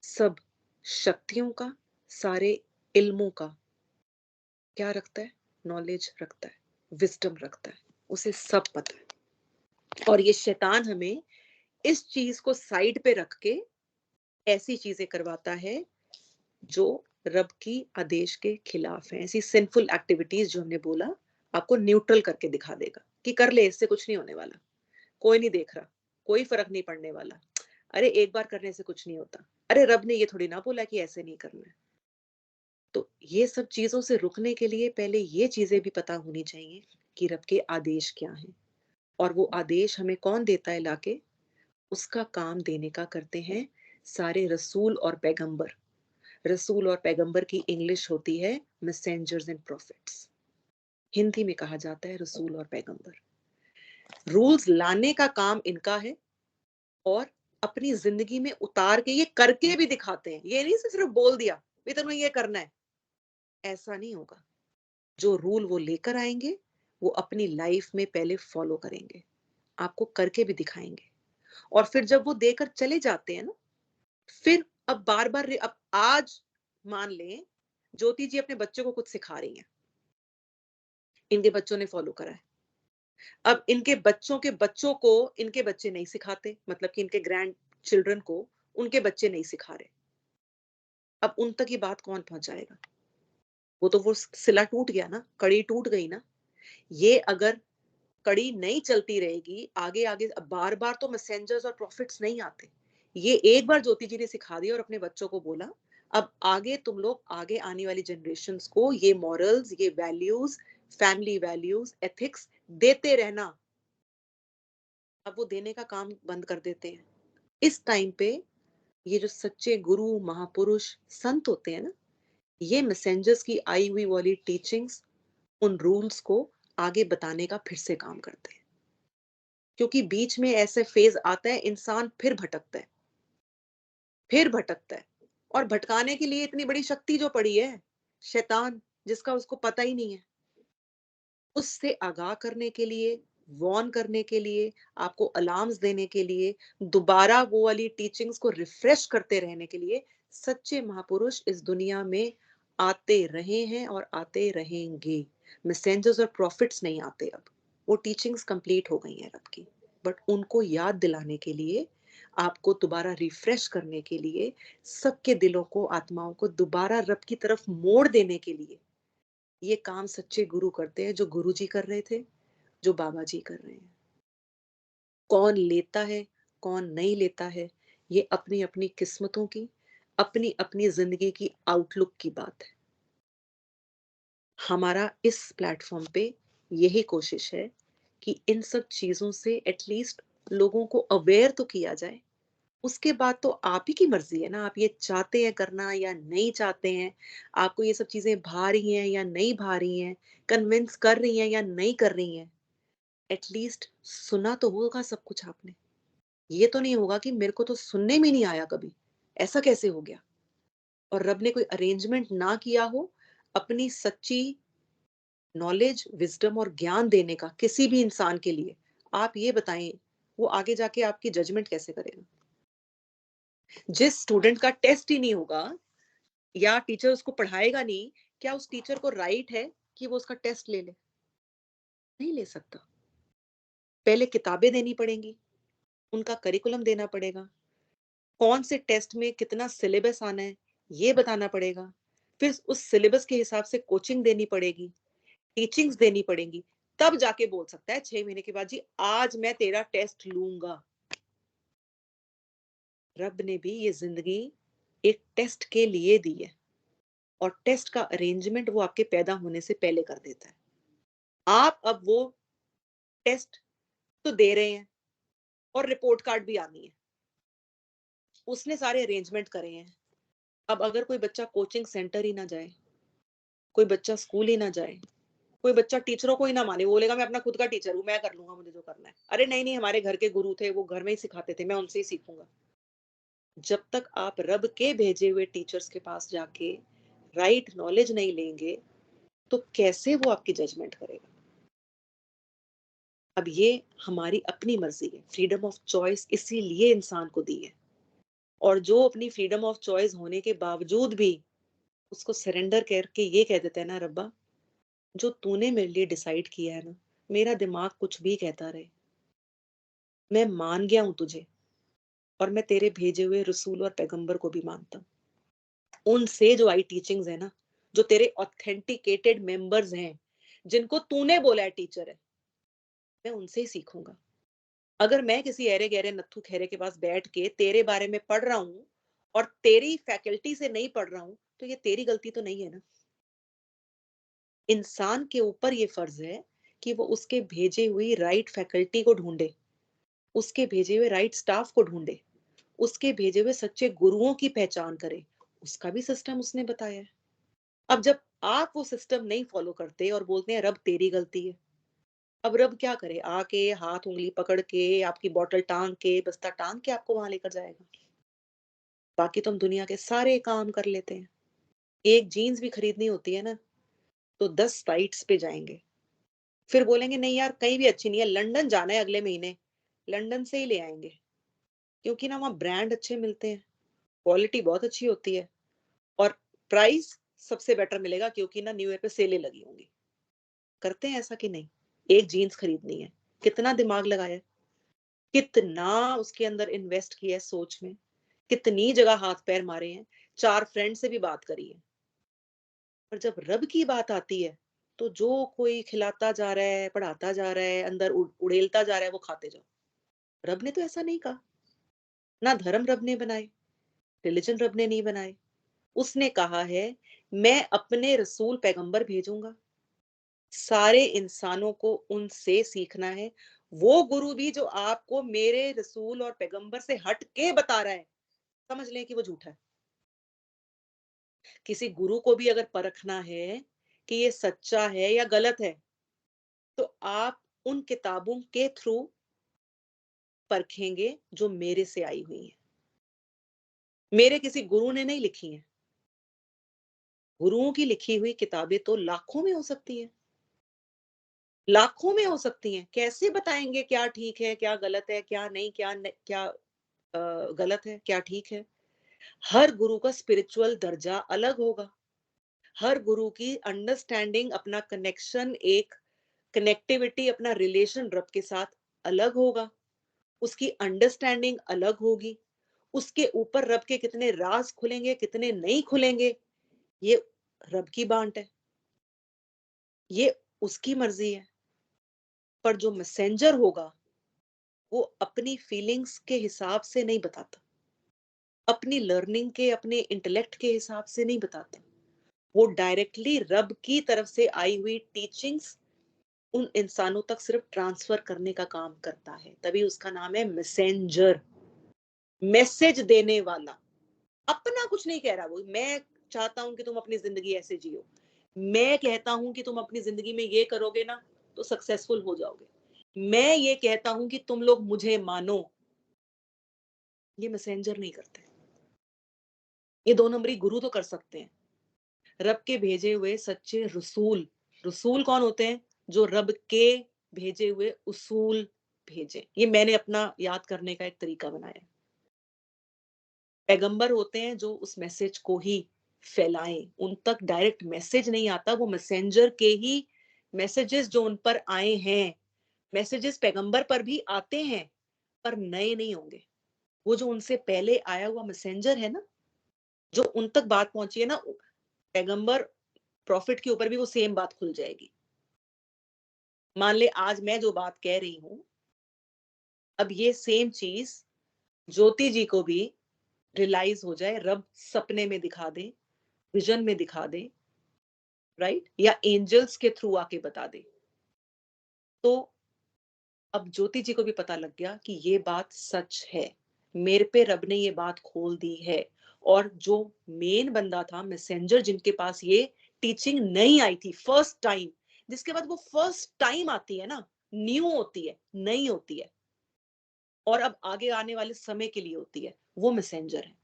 सब शक्तियों का, सारे इल्मों का क्या रखता है, नॉलेज रखता है, विजडम रखता है, उसे सब पता है। और ये शैतान हमें इस चीज को साइड पे रख के ऐसी चीजें करवाता है जो रब की आदेश के खिलाफ है। ऐसी सिंफुल एक्टिविटीज जो हमने बोला, आपको न्यूट्रल करके दिखा देगा कि कर ले, इससे कुछ नहीं होने वाला, कोई नहीं देख रहा, कोई फर्क नहीं पड़ने वाला, अरे एक बार करने से कुछ नहीं होता, अरे रब ने ये थोड़ी ना बोला कि ऐसे नहीं करना है। तो ये सब चीजों से रुकने के लिए पहले ये चीजें भी पता होनी चाहिए कि रब के आदेश क्या हैं, और वो आदेश हमें कौन देता है लाके, उसका काम देने का करते हैं सारे रसूल और पैगंबर। रसूल और पैगंबर की इंग्लिश होती है मैसेंजर्स एंड प्रॉफिट्स, हिंदी में कहा जाता है रसूल और पैगंबर। रूल्स लाने का काम इनका है, और अपनी जिंदगी में उतार के ये करके भी दिखाते हैं। ये नहीं सिर्फ बोल दिया भी तुम्हें ये करना है, ऐसा नहीं होगा। जो रूल वो लेकर आएंगे, वो अपनी लाइफ में पहले फॉलो करेंगे, आपको करके भी दिखाएंगे। और फिर जब वो देकर चले जाते हैं ना, फिर अब बार बार, अब आज मान लें ज्योति जी अपने बच्चों को कुछ सिखा रही हैं, इनके बच्चों ने फॉलो करा है। अब इनके बच्चों के बच्चों को इनके बच्चे नहीं सिखाते, मतलब कि इनके ग्रैंड चिल्ड्रन को उनके बच्चे नहीं सिखा रहे। अब उन तक ये बात कौन पहुंचाएगा? वो तो वो सिला टूट गया ना, कड़ी टूट गई ना। ये अगर कड़ी नहीं चलती रहेगी आगे आगे, बार बार तो मैसेंजर्स और प्रॉफिट्स नहीं आते। ये एक बार ज्योति जी ने सिखा दिया और अपने बच्चों को बोला, अब आगे तुम लोग आगे आने वाली जनरेशन्स को ये मॉरल्स, ये वैल्यूज, फैमिली वैल्यूज, एथिक्स देते रहना। अब वो देने का काम बंद कर देते हैं। इस टाइम पे ये जो सच्चे गुरु, महापुरुष, संत होते हैं ना, ये मैसेंजर्स की आई हुई वाली टीचिंग्स, उन रूल्स को आगे बताने का फिर से काम करते हैं। क्योंकि बीच में ऐसे फेज आता है, इंसान फिर भटकता है, फिर भटकता है। और भटकाने के लिए इतनी बड़ी शक्ति जो पड़ी है, शैतान, जिसका उसको पता ही नहीं है, उससे आगाह करने के लिए, वॉर्न करने के लिए, आपको अलार्म्स देने के लिए, दोबारा वो वाली टीचिंग्स को रिफ्रेश करते रहने के लिए सच्चे महापुरुष इस दुनिया में आते रहे हैं और आते रहेंगे। मैसेंजर्स और प्रॉफिट्स नहीं आते अब, वो टीचिंग्स कंप्लीट हो गई हैं रब की। बट उनको याद दिलाने के लिए, आपको दोबारा रिफ्रेश करने के लिए, सबके दिलों को, आत्माओं को दोबारा रब की तरफ मोड़ देने के लिए, ये काम सच्चे गुरु करते हैं, जो गुरु जी कर रहे थे, जो बाबा जी कर रहे हैं। कौन लेता है, कौन नहीं लेता है, ये अपनी अपनी किस्मतों की, अपनी अपनी जिंदगी की आउटलुक की बात है। हमारा इस प्लेटफॉर्म पे यही कोशिश है कि इन सब चीजों से एटलीस्ट लोगों को अवेयर तो किया जाए। उसके बाद तो आप ही की मर्जी है ना, आप ये चाहते हैं करना या नहीं चाहते हैं, आपको ये सब चीजें भा रही हैं या नहीं भा रही हैं, कन्विंस कर रही हैं या नहीं कर रही हैं। एटलीस्ट सुना तो होगा सब कुछ आपने। ये तो नहीं होगा कि मेरे को तो सुनने में नहीं आया कभी, ऐसा कैसे हो गया? और रब ने कोई अरेंजमेंट ना किया हो अपनी सच्ची नॉलेज, विजडम और ज्ञान देने का किसी भी इंसान के लिए। आप ये बताएं, वो आगे जाके आपकी जजमेंट कैसे करेगा? जिस स्टूडेंट का टेस्ट ही नहीं होगा या टीचर उसको पढ़ाएगा नहीं, क्या उस टीचर को राइट है कि वो उसका टेस्ट ले ले? नहीं ले सकता। पहले किताबें देनी पड़ेंगी, उनका करिकुलम देना पड़ेगा, कौन से टेस्ट में कितना सिलेबस आना है, ये बताना पड़ेगा। फिर उस सिलेबस के हिसाब से कोचिंग देनी पड़ेगी, टीचिंग्स देनी पड़ेंगी। तब जाके बोल सकता है 6 महीने के बाद, जी आज मैं तेरा टेस्ट लूंगा। रब ने भी ये जिंदगी एक टेस्ट के लिए दी है, और टेस्ट का अरेंजमेंट वो आपके पैदा होने से पहले कर देता है। आप अब वो टेस्ट तो दे रहे हैं, और रिपोर्ट कार्ड भी आनी है, उसने सारे अरेंजमेंट करे हैं। अब अगर कोई बच्चा कोचिंग सेंटर ही ना जाए, कोई बच्चा स्कूल ही ना जाए, कोई बच्चा टीचरों को ही ना माने, वो बोलेगा मैं अपना खुद का टीचर हूँ, मैं कर लूंगा मुझे जो करना है। अरे नहीं नहीं, हमारे घर के गुरु थे, वो घर में ही सिखाते थे, मैं उनसे ही सीखूंगा। जब तक आप रब के भेजे हुए टीचर्स के पास जाके राइट नॉलेज नहीं लेंगे, तो कैसे वो आपकी जजमेंट करेगा? अब ये हमारी अपनी मर्जी है, फ्रीडम ऑफ चॉइस इसीलिए इंसान को दी है। और जो अपनी फ्रीडम ऑफ चॉइस होने के बावजूद भी उसको सरेंडर करके ये कह देता है ना, रब्बा जो तूने मेरे लिए डिसाइड किया है ना, मेरा दिमाग कुछ भी कहता रहे, मैं मान गया हूं तुझे, और मैं तेरे भेजे हुए रसूल और पैगंबर को भी मानता हूँ। उनसे जो आई टीचिंग्स है ना, जो तेरे ऑथेंटिकेटेड मेंबर्स हैं, जिनको तूने बोला है टीचर है, मैं उनसे ही सीखूंगा। अगर मैं किसी ऐरे गहरे नत्थु खैरे के पास बैठ के तेरे बारे में पढ़ रहा हूँ और तेरी फैकल्टी से नहीं पढ़ रहा हूँ, तो ये तेरी गलती तो नहीं है ना। इंसान के ऊपर ये फर्ज है कि वो उसके भेजे हुई राइट फैकल्टी को ढूंढे, उसके भेजे हुए राइट स्टाफ को ढूंढे, उसके भेजे हुए सच्चे गुरुओं की पहचान करे। उसका भी सिस्टम उसने बताया है। अब जब आप वो सिस्टम नहीं फॉलो करते और बोलते हैं रब तेरी गलती है, अब रब क्या करे? आके हाथ उंगली पकड़ के, आपकी बॉटल टांग के, बस्ता टांग के आपको वहां लेकर जाएगा? बाकी तो हम दुनिया के सारे काम कर लेते हैं। एक जीन्स भी खरीदनी होती है ना, तो 10 साइट्स पे जाएंगे, फिर बोलेंगे नहीं यार कहीं भी अच्छी नहीं है, लंदन जाना है अगले महीने, लंदन से ही ले आएंगे, क्योंकि ना वहाँ ब्रांड अच्छे मिलते हैं, क्वालिटी बहुत अच्छी होती है, और प्राइस सबसे बेटर मिलेगा, क्योंकि ना न्यू ईयर पे सेलें लगी होंगी। करते हैं ऐसा कि नहीं? एक जीन्स खरीदनी है, कितना दिमाग लगाया है, कितना उसके अंदर इन्वेस्ट किया है सोच में, कितनी जगह हाथ पैर मारे हैं, 4 फ्रेंड से भी बात करी है। पर जब रब की बात आती है, तो जो कोई खिलाता जा रहा है, पढ़ाता जा रहा है, अंदर उड़ेलता जा रहा है, वो खाते जाओ। रब ने तो ऐसा नहीं कहा। ना धर्म रब ने बनाए, रिलीजन रब ने नहीं बनाए। उसने कहा है मैं अपने रसूल पैगंबर भेजूंगा, सारे इंसानों को उनसे सीखना है। वो गुरु भी जो आपको मेरे रसूल और पैगंबर से हट के बता रहा है, समझ लें कि वो झूठा है। किसी गुरु को भी अगर परखना है कि ये सच्चा है या गलत है, तो आप उन किताबों के थ्रू परखेंगे जो मेरे से आई हुई हैं। मेरे किसी गुरु ने नहीं लिखी हैं। गुरुओं की लिखी हुई किताबें तो लाखों में हो सकती हैं, लाखों में हो सकती हैं। कैसे बताएंगे क्या ठीक है, क्या गलत है, क्या नहीं, क्या गलत है, क्या ठीक है? हर गुरु का स्पिरिचुअल दर्जा अलग होगा, हर गुरु की अंडरस्टैंडिंग, अपना कनेक्शन, एक कनेक्टिविटी, अपना रिलेशन रब के साथ अलग होगा, उसकी अंडरस्टैंडिंग अलग होगी, उसके ऊपर रब के कितने राज खुलेंगे, कितने नहीं खुलेंगे, ये रब की बांट है, ये उसकी मर्जी है। पर जो मैसेंजर होगा वो अपनी फीलिंग्स के हिसाब से नहीं बताता, अपनी लर्निंग के, अपने इंटेलेक्ट के हिसाब से नहीं बताता, वो डायरेक्टली रब की तरफ से आई हुई टीचिंग्स उन इंसानों तक सिर्फ ट्रांसफर करने का काम करता है। तभी उसका नाम है मैसेंजर, मैसेज देने वाला। अपना कुछ नहीं कह रहा वो, मैं चाहता हूं कि तुम अपनी जिंदगी ऐसे जियो, मैं कहता हूं कि तुम अपनी जिंदगी में ये करोगे ना तो सक्सेसफुल हो जाओगे, मैं ये कहता हूं कि तुम लोग मुझे मानो, ये मैसेंजर नहीं करते। ये दो नंबरी गुरु तो कर सकते हैं, रब के भेजे हुए सच्चे रसूल। रसूल कौन होते हैं? जो रब के भेजे हुए उसूल भेजे। ये मैंने अपना याद करने का एक तरीका बनाया। पैगंबर होते हैं जो उस मैसेज को ही फैलाएं, उन तक डायरेक्ट मैसेज नहीं आता, वो मैसेंजर के ही मैसेजेस जो उन पर आए हैं, मैसेजेस पैगंबर पर भी आते हैं पर नए नहीं होंगे। वो जो उनसे पहले आया हुआ मैसेंजर है ना, जो उन तक बात पहुंची है ना, पैगंबर प्रॉफिट के ऊपर भी वो सेम बात खुल जाएगी। मान ले आज मैं जो बात कह रही हूं, अब ये सेम चीज ज्योति जी को भी रियलाइज हो जाए, रब सपने में दिखा दे, विजन में दिखा दे, राइट, या एंजल्स के थ्रू आके बता दे, तो अब ज्योति जी को भी पता लग गया कि ये बात सच है, मेरे पे रब ने ये बात खोल दी है। और जो मेन बंदा था मैसेंजर, जिनके पास ये टीचिंग नहीं आई थी फर्स्ट टाइम, जिसके बाद वो फर्स्ट टाइम आती है ना, न्यू होती है, नई होती है, और अब आगे आने वाले समय के लिए होती है, वो मैसेंजर है।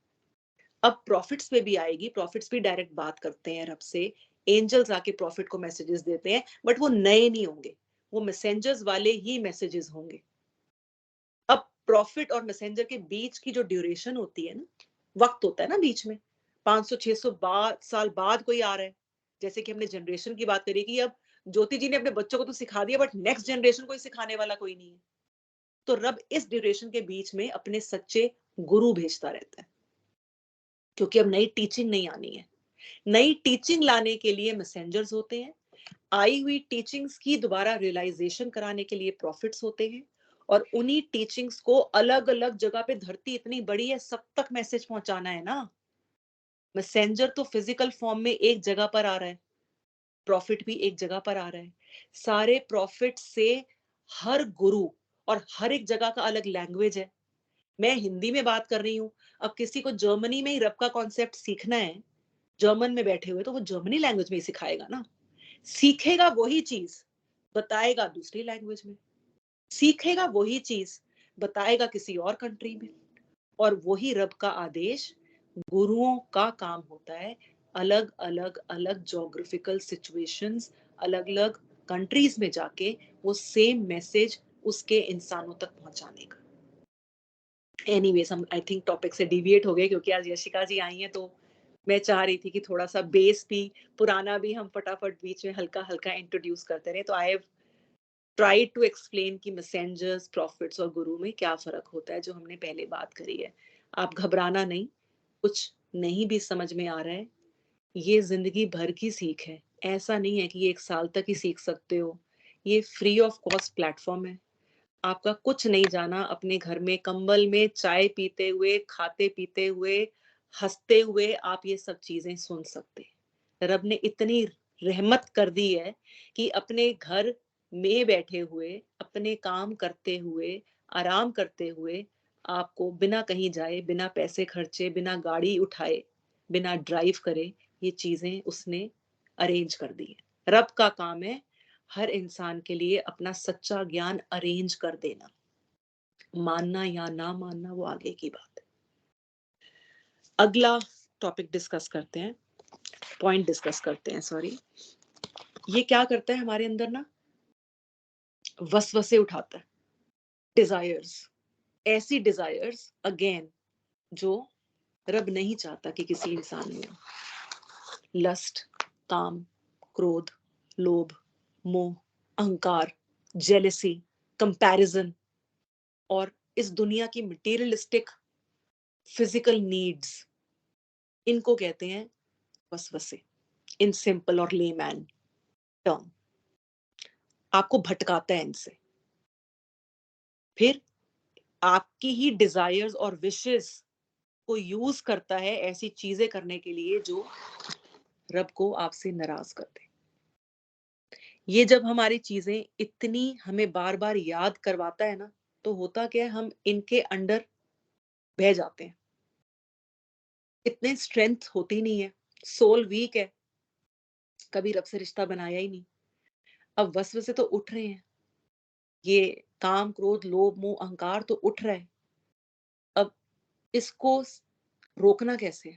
अब प्रॉफिट्स पे भी आएगी, प्रॉफिट्स भी डायरेक्ट बात करते हैं रब से, एंजल्स आके प्रॉफिट को मैसेजेस देते हैं, बट वो नए नहीं होंगे, वो मैसेंजर्स वाले ही मैसेजेस होंगे। अब प्रॉफिट और मैसेंजर के बीच की जो ड्यूरेशन होती है ना, वक्त होता है ना बीच में, 500-600 साल बाद कोई आ रहा है, जैसे कि हमने जनरेशन की बात करी कि अब ज्योति जी ने अपने बच्चों को तो सिखा दिया, बट नेक्स्ट जनरेशन को सिखाने वाला कोई नहीं है। तो रब इस ड्यूरेशन के बीच में अपने सच्चे गुरु भेजता रहता है, क्योंकि अब नई टीचिंग नहीं आनी है। नई टीचिंग लाने के लिए मैसेंजर्स होते हैं, आई हुई टीचिंग्स की दोबारा रियलाइजेशन कराने के लिए प्रॉफिट्स होते हैं, और उन्हीं टीचिंग्स को अलग अलग जगह पे, धरती इतनी बड़ी है, सब तक मैसेज पहुंचाना है ना। मैसेंजर तो फिजिकल फॉर्म में एक जगह पर आ रहा है, प्रॉफिट भी एक जगह पर आ रहा है, सारे प्रॉफिट से हर गुरु, और हर एक जगह का अलग लैंग्वेज है। मैं हिंदी में बात कर रही हूँ, अब किसी को जर्मनी में ही रब का कॉन्सेप्ट सीखना है, जर्मन में बैठे हुए, तो वो जर्मनी लैंग्वेज में ही सिखाएगा ना, सीखेगा वही चीज, बताएगा दूसरी लैंग्वेज में, सीखेगा वही चीज, बताएगा किसी और कंट्री में। और वही रब का आदेश, गुरुओं का काम होता है अलग अलग अलग ज्योग्राफिकल सिचुएशंस, अलग अलग कंट्रीज में जाके वो सेम मैसेज उसके इंसानों तक पहुंचाने का। एनीवेज, हम आई थिंक टॉपिक से डिविएट हो गए, क्योंकि आज यशिका जी आई हैं, तो मैं चाह रही थी कि थोड़ा सा बेस भी, पुराना भी हम फटाफट बीच में हल्का हल्का इंट्रोड्यूस करते रहे। तो I have tried to explain कि मैसेंजर्स, प्रॉफिट्स और गुरु में क्या फर्क होता है, जो हमने पहले बात करी है। आप घबराना नहीं, कुछ नहीं भी समझ में आ रहा है, ये जिंदगी भर की सीख है, ऐसा नहीं है कि ये 1 साल तक ही सीख सकते हो। ये फ्री ऑफ कॉस्ट प्लेटफॉर्म है, आपका कुछ नहीं जाना, अपने घर में कंबल में चाय पीते हुए, खाते पीते हुए, हंसते हुए आप ये सब चीजें सुन सकते हैं। रब ने इतनी रहमत कर दी है कि अपने घर में बैठे हुए, अपने काम करते हुए, आराम करते हुए, आपको बिना कहीं जाए, बिना पैसे खर्चे, बिना गाड़ी उठाए, बिना ड्राइव करे, ये चीजें उसने अरेंज कर दी है। रब का काम है हर इंसान के लिए अपना सच्चा ज्ञान अरेंज कर देना, मानना या ना मानना वो आगे की बात है। अगला टॉपिक डिस्कस करते हैं, पॉइंट डिस्कस करते हैं, सॉरी। ये क्या करता है हमारे अंदर ना, वसवसे उठाता है, डिजायर्स, ऐसी डिजायर्स अगेन जो रब नहीं चाहता कि किसी इंसान में हो। लस्ट, काम, क्रोध, लोभ, मोह, अहंकार, जेलेसी, कंपैरिजन और इस दुनिया की मटेरियलिस्टिक फिजिकल नीड्स, इनको कहते हैं वसवसे, इन सिंपल और लेमैन टर्म। आपको भटकाता है इनसे, फिर आपकी ही डिजायर्स और विशेस को यूज करता है ऐसी चीजें करने के लिए जो रब को आपसे नाराज कर दे। ये जब हमारी चीजें इतनी हमें बार बार याद करवाता है ना, तो होता क्या है, हम इनके अंडर बह जाते हैं। इतने स्ट्रेंथ होती नहीं है, सोल वीक है, कभी रब से रिश्ता बनाया ही नहीं। अब वसवसे तो उठ रहे हैं, ये काम, क्रोध, लोभ, मोह, अहंकार तो उठ रहा है। अब इसको रोकना कैसे?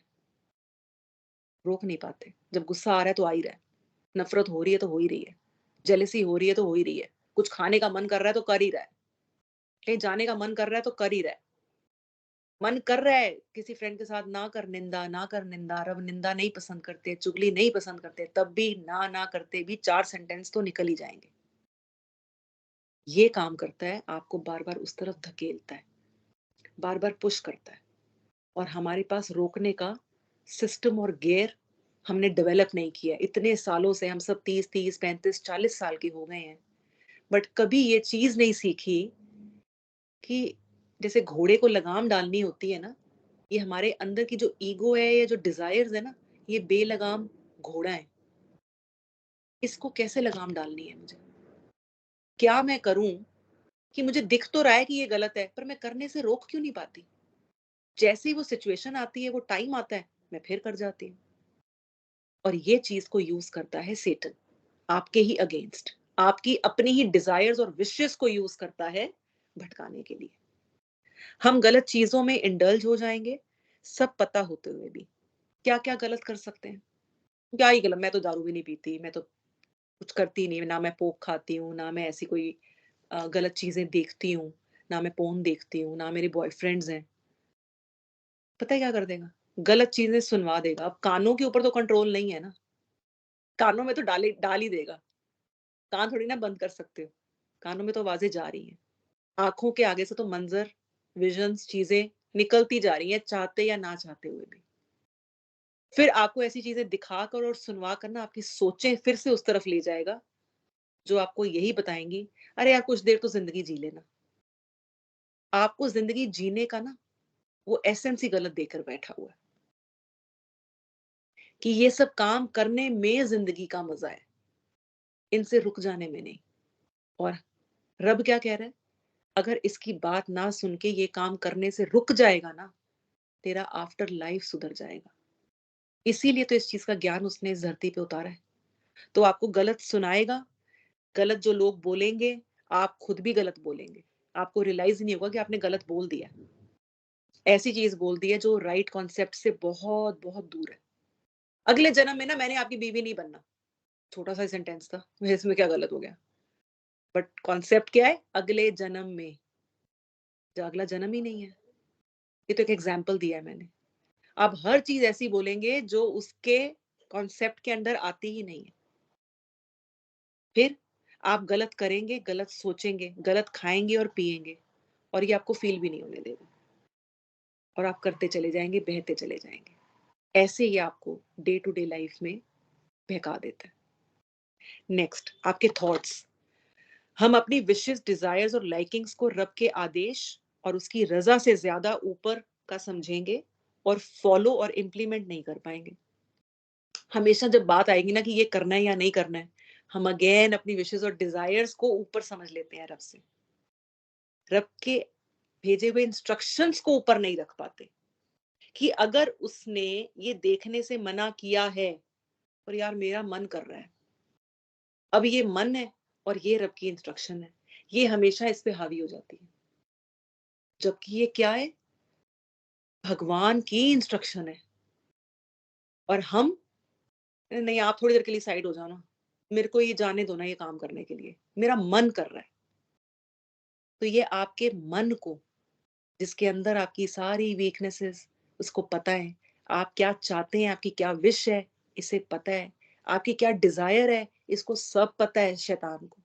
रोक नहीं पाते। जब गुस्सा आ रहा है तो आ ही रहा है, नफरत हो रही है तो हो ही रही है, जेलसी हो रही है तो हो ही रही है, कुछ खाने का मन कर रहा है तो कर ही रहा है, कहीं जाने का मन कर रहा है तो कर ही रहा है। मन कर रहा है किसी फ्रेंड के साथ ना कर निंदा, ना कर निंदा, रब निंदा नहीं पसंद करते, चुगली नहीं पसंद करते, तब भी ना करते भी 4 सेंटेंस तो निकल ही जाएंगे। ये काम करता है, आपको बार बार उस तरफ धकेलता है, बार बार पुश करता है। और हमारे पास रोकने का सिस्टम और गियर हमने डेवलप नहीं किया। इतने सालों से हम सब 30 35 40 साल के हो गए हैं, बट कभी ये चीज नहीं सीखी कि जैसे घोड़े को लगाम डालनी होती है ना, ये हमारे अंदर की जो ईगो है या जो डिजायर्स है ना, ये बेलगाम घोड़ा है। इसको कैसे लगाम डालनी है मुझे? क्या मैं करूं कि मुझे दिख तो रहा है कि ये गलत है, पर मैं करने से रोक क्यों नहीं पाती? जैसे ही वो सिचुएशन आती है, वो टाइम आता है, मैं फिर कर जाती हूँ। और ये चीज को यूज करता है सेटन, आपके ही अगेंस्ट, आपकी अपनी ही डिजायर्स और विशेस को यूज करता है भटकाने के लिए। हम गलत चीजों में इंडल्ज हो जाएंगे, सब पता होते हुए भी। क्या क्या गलत कर सकते हैं? क्या ही गलत, मैं तो दारू भी नहीं पीती, मैं तो कुछ करती नहीं, ना मैं पोक खाती हूँ, ना मैं ऐसी कोई गलत चीजें देखती हूँ, ना मैं पोर्न देखती हूँ, ना मेरे बॉयफ्रेंड्स हैं। पता है क्या कर देगा? गलत चीजें सुनवा देगा। अब कानों के ऊपर तो कंट्रोल नहीं है ना, कानों में तो डाल ही देगा। कान थोड़ी ना बंद कर सकते हो, कानों में तो आवाजें जा रही हैं। आंखों के आगे से तो मंजर, विजन्स, चीजें निकलती जा रही हैं, चाहते या ना चाहते हुए भी। फिर आपको ऐसी चीजें दिखाकर और सुनवा कर ना आपकी सोचें फिर से उस तरफ ले जाएगा, जो आपको यही बताएंगी, अरे यार कुछ देर तो जिंदगी जी लेना। आपको जिंदगी जीने का ना वो एसेंस ही गलत देकर बैठा हुआ है, कि ये सब काम करने में जिंदगी का मजा है, इनसे रुक जाने में नहीं। और रब क्या कह रहा है? अगर इसकी बात ना सुन के ये काम करने से रुक जाएगा ना, तेरा आफ्टर लाइफ सुधर जाएगा। इसीलिए तो इस चीज का ज्ञान उसने इस धरती पे उतारा है। तो आपको गलत सुनाएगा, गलत जो लोग बोलेंगे, आप खुद भी गलत बोलेंगे, आपको रियलाइज नहीं होगा कि आपने गलत बोल दिया, ऐसी चीज बोल दी है जो राइट कॉन्सेप्ट से बहुत बहुत दूर है। अगले जन्म में ना मैंने आपकी बीवी नहीं बनना, छोटा सा सेंटेंस था, इसमें क्या गलत हो गया? बट कॉन्सेप्ट क्या है? अगले जन्म में, जो अगला जन्म ही नहीं है। ये तो एक एग्जाम्पल दिया है मैंने। आप हर चीज ऐसी बोलेंगे जो उसके कॉन्सेप्ट के अंदर आती ही नहीं है। फिर आप गलत करेंगे, गलत सोचेंगे, गलत खाएंगे और पिएंगे, और ये आपको फील भी नहीं होने देगा, और आप करते चले जाएंगे, बहते चले जाएंगे। ऐसे ही आपको डे टू डे लाइफ में बहका देता है। नेक्स्ट, आपके थॉट्स। हम अपनी विशेस, डिजायर्स और लाइकिंग्स को रब के आदेश और उसकी रजा से ज्यादा ऊपर का समझेंगे और फॉलो और इम्प्लीमेंट नहीं कर पाएंगे। हमेशा जब बात आएगी ना कि ये करना है या नहीं करना है, हम अगेन अपनी विशेस और डिजायर्स को ऊपर समझ लेते हैं रब से। रब के भेजे हुए इंस्ट्रक्शंस को ऊपर नहीं रख पाते, कि अगर उसने ये देखने से मना किया है और यार मेरा मन कर रहा है, अब ये मन है और ये रब की इंस्ट्रक्शन है, ये हमेशा इस पे हावी हो जाती है। जबकि ये क्या है? भगवान की इंस्ट्रक्शन है। और हम, नहीं आप थोड़ी देर के लिए साइड हो जाओ ना, मेरे को ये जाने दो ना, ये काम करने के लिए मेरा मन कर रहा है। तो ये आपके मन को, जिसके अंदर आपकी सारी वीकनेसेस, उसको पता है आप क्या चाहते हैं, आपकी क्या विश है, इसे पता है। आपकी क्या डिजायर है, इसको सब पता है शैतान को।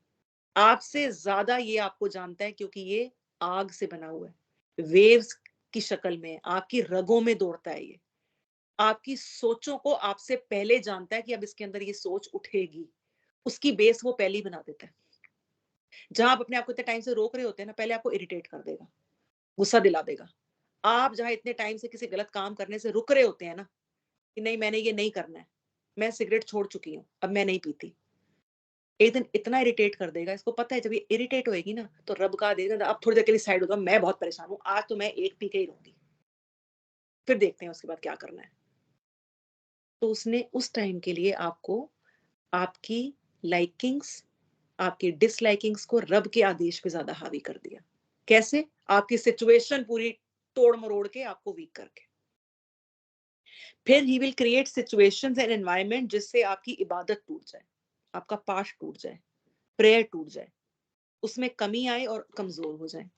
आपसे ज्यादा ये आपको जानता है, क्योंकि ये आग से बना हुआ है, वेव्स की शक्ल में, आपकी रगों में दौड़ता है ये। आपकी सोचों को आपसे पहले जानता है कि अब इसके अंदर ये सोच उठेगी, उसकी बेस वो पहले ही बना देता है। जहां आप अपने आप को इतने टाइम से रोक रहे होते हैं ना, पहले आपको इरिटेट कर देगा, गुस्सा दिला देगा। आप जहां इतने टाइम से किसी गलत काम करने से रुक रहे होते हैं ना, कि नहीं मैंने ये नहीं करना है, मैं सिगरेट छोड़ चुकी हूँ, अब मैं नहीं पीती, एक दिन इतना इरिटेट कर देगा, इसको पता है जब ये इरिटेट होएगी ना तो रब का देगा, अब थोड़ी देर के लिए साइड हो जाओ, मैं बहुत परेशान हूँ, आज तो मैं एक पी के ही रहूंगी, फिर देखते हैं उसके बाद क्या करना है। तो उसने उस टाइम के लिए आपको आपकी लाइकिंग्स, आपकी डिसलाइकिंग्स को रब के आदेश पे ज्यादा हावी कर दिया। कैसे? आपकी सिचुएशन पूरी तोड़ मरोड़ के, आपको वीक करके। फिर he will create situations and environment जिससे आपकी इबादत टूट जाए, आपका पाठ टूट जाए, प्रेयर टूट जाए, उसमें कमी आए और कमजोर हो जाए।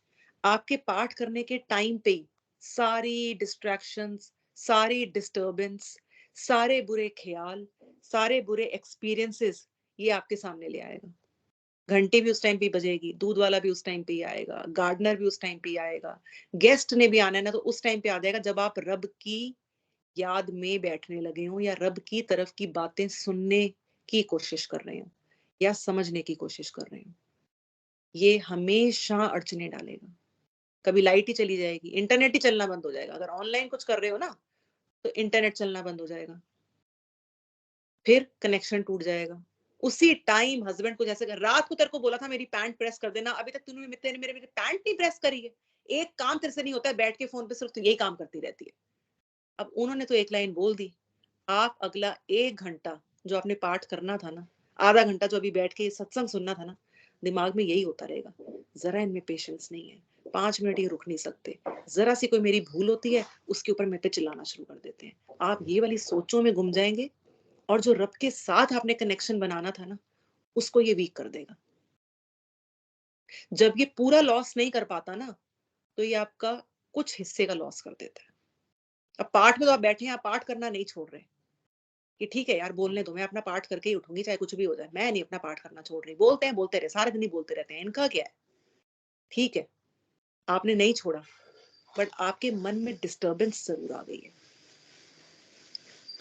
आपके पाठ करने के टाइम पे ही सारी डिस्ट्रैक्शंस, सारी डिस्टरबेंस, सारे बुरे ख्याल, सारे बुरे एक्सपीरियंसेस ये आपके सामने ले आएगा। घंटी भी उस टाइम पे ही बजेगी, दूध वाला भी उस टाइम पे ही आएगा, गार्डनर भी उस टाइम पे ही आएगा, गेस्ट ने भी आना है ना तो उस टाइम पे आ जाएगा, जब आप रब की याद में बैठने लगे हो या रब की तरफ की बातें सुनने की कोशिश कर रहे हो या समझने की कोशिश कर रहे हो। ये हमेशा अड़चने डालेगा। कभी लाइट ही चली जाएगी, इंटरनेट ही चलना बंद हो जाएगा, अगर ऑनलाइन कुछ कर रहे हो ना तो इंटरनेट चलना बंद हो जाएगा, फिर कनेक्शन टूट जाएगा। उसी टाइम हस्बैंड को जैसे रात को तेरे को बोला था मेरी पैंट प्रेस कर देना, अभी तक तूने मेरी पैंट नहीं प्रेस करी है, एक काम तेरे से नहीं होता है, बैठ के फोन पे सिर्फ तू यही काम करती रहती है। अब उन्होंने तो एक लाइन बोल दी, आप अगला 1 घंटा जो आपने पाठ करना था ना, आधा घंटा जो अभी बैठ के सत्संग सुनना था ना, दिमाग में यही होता रहेगा, जरा इनमें पेशेंस नहीं है, 5 मिनट ये रुक नहीं सकते, जरा सी कोई मेरी भूल होती है उसके ऊपर मेरे पे चिल्लाना शुरू कर देते हैं। आप ये वाली सोचों में गुम जाएंगे और जो रब के साथ आपने कनेक्शन बनाना था ना, उसको ये वीक कर देगा। जब ये पूरा लॉस नहीं कर पाता ना, तो ये आपका कुछ हिस्से का लॉस कर देता है। अब पाठ में तो आप बैठे हैं, आप पाठ करना नहीं छोड़ रहे कि ठीक है यार बोलने दो, मैं अपना पाठ करके ही उठूंगी चाहे कुछ भी हो जाए, मैं नहीं अपना पाठ करना छोड़ रही। बोलते हैं, बोलते रहे, सारे दिन ही बोलते रहते हैं, इनका क्या है। ठीक है, आपने नहीं छोड़ा, बट आपके मन में डिस्टरबेंस जरूर आ गई है।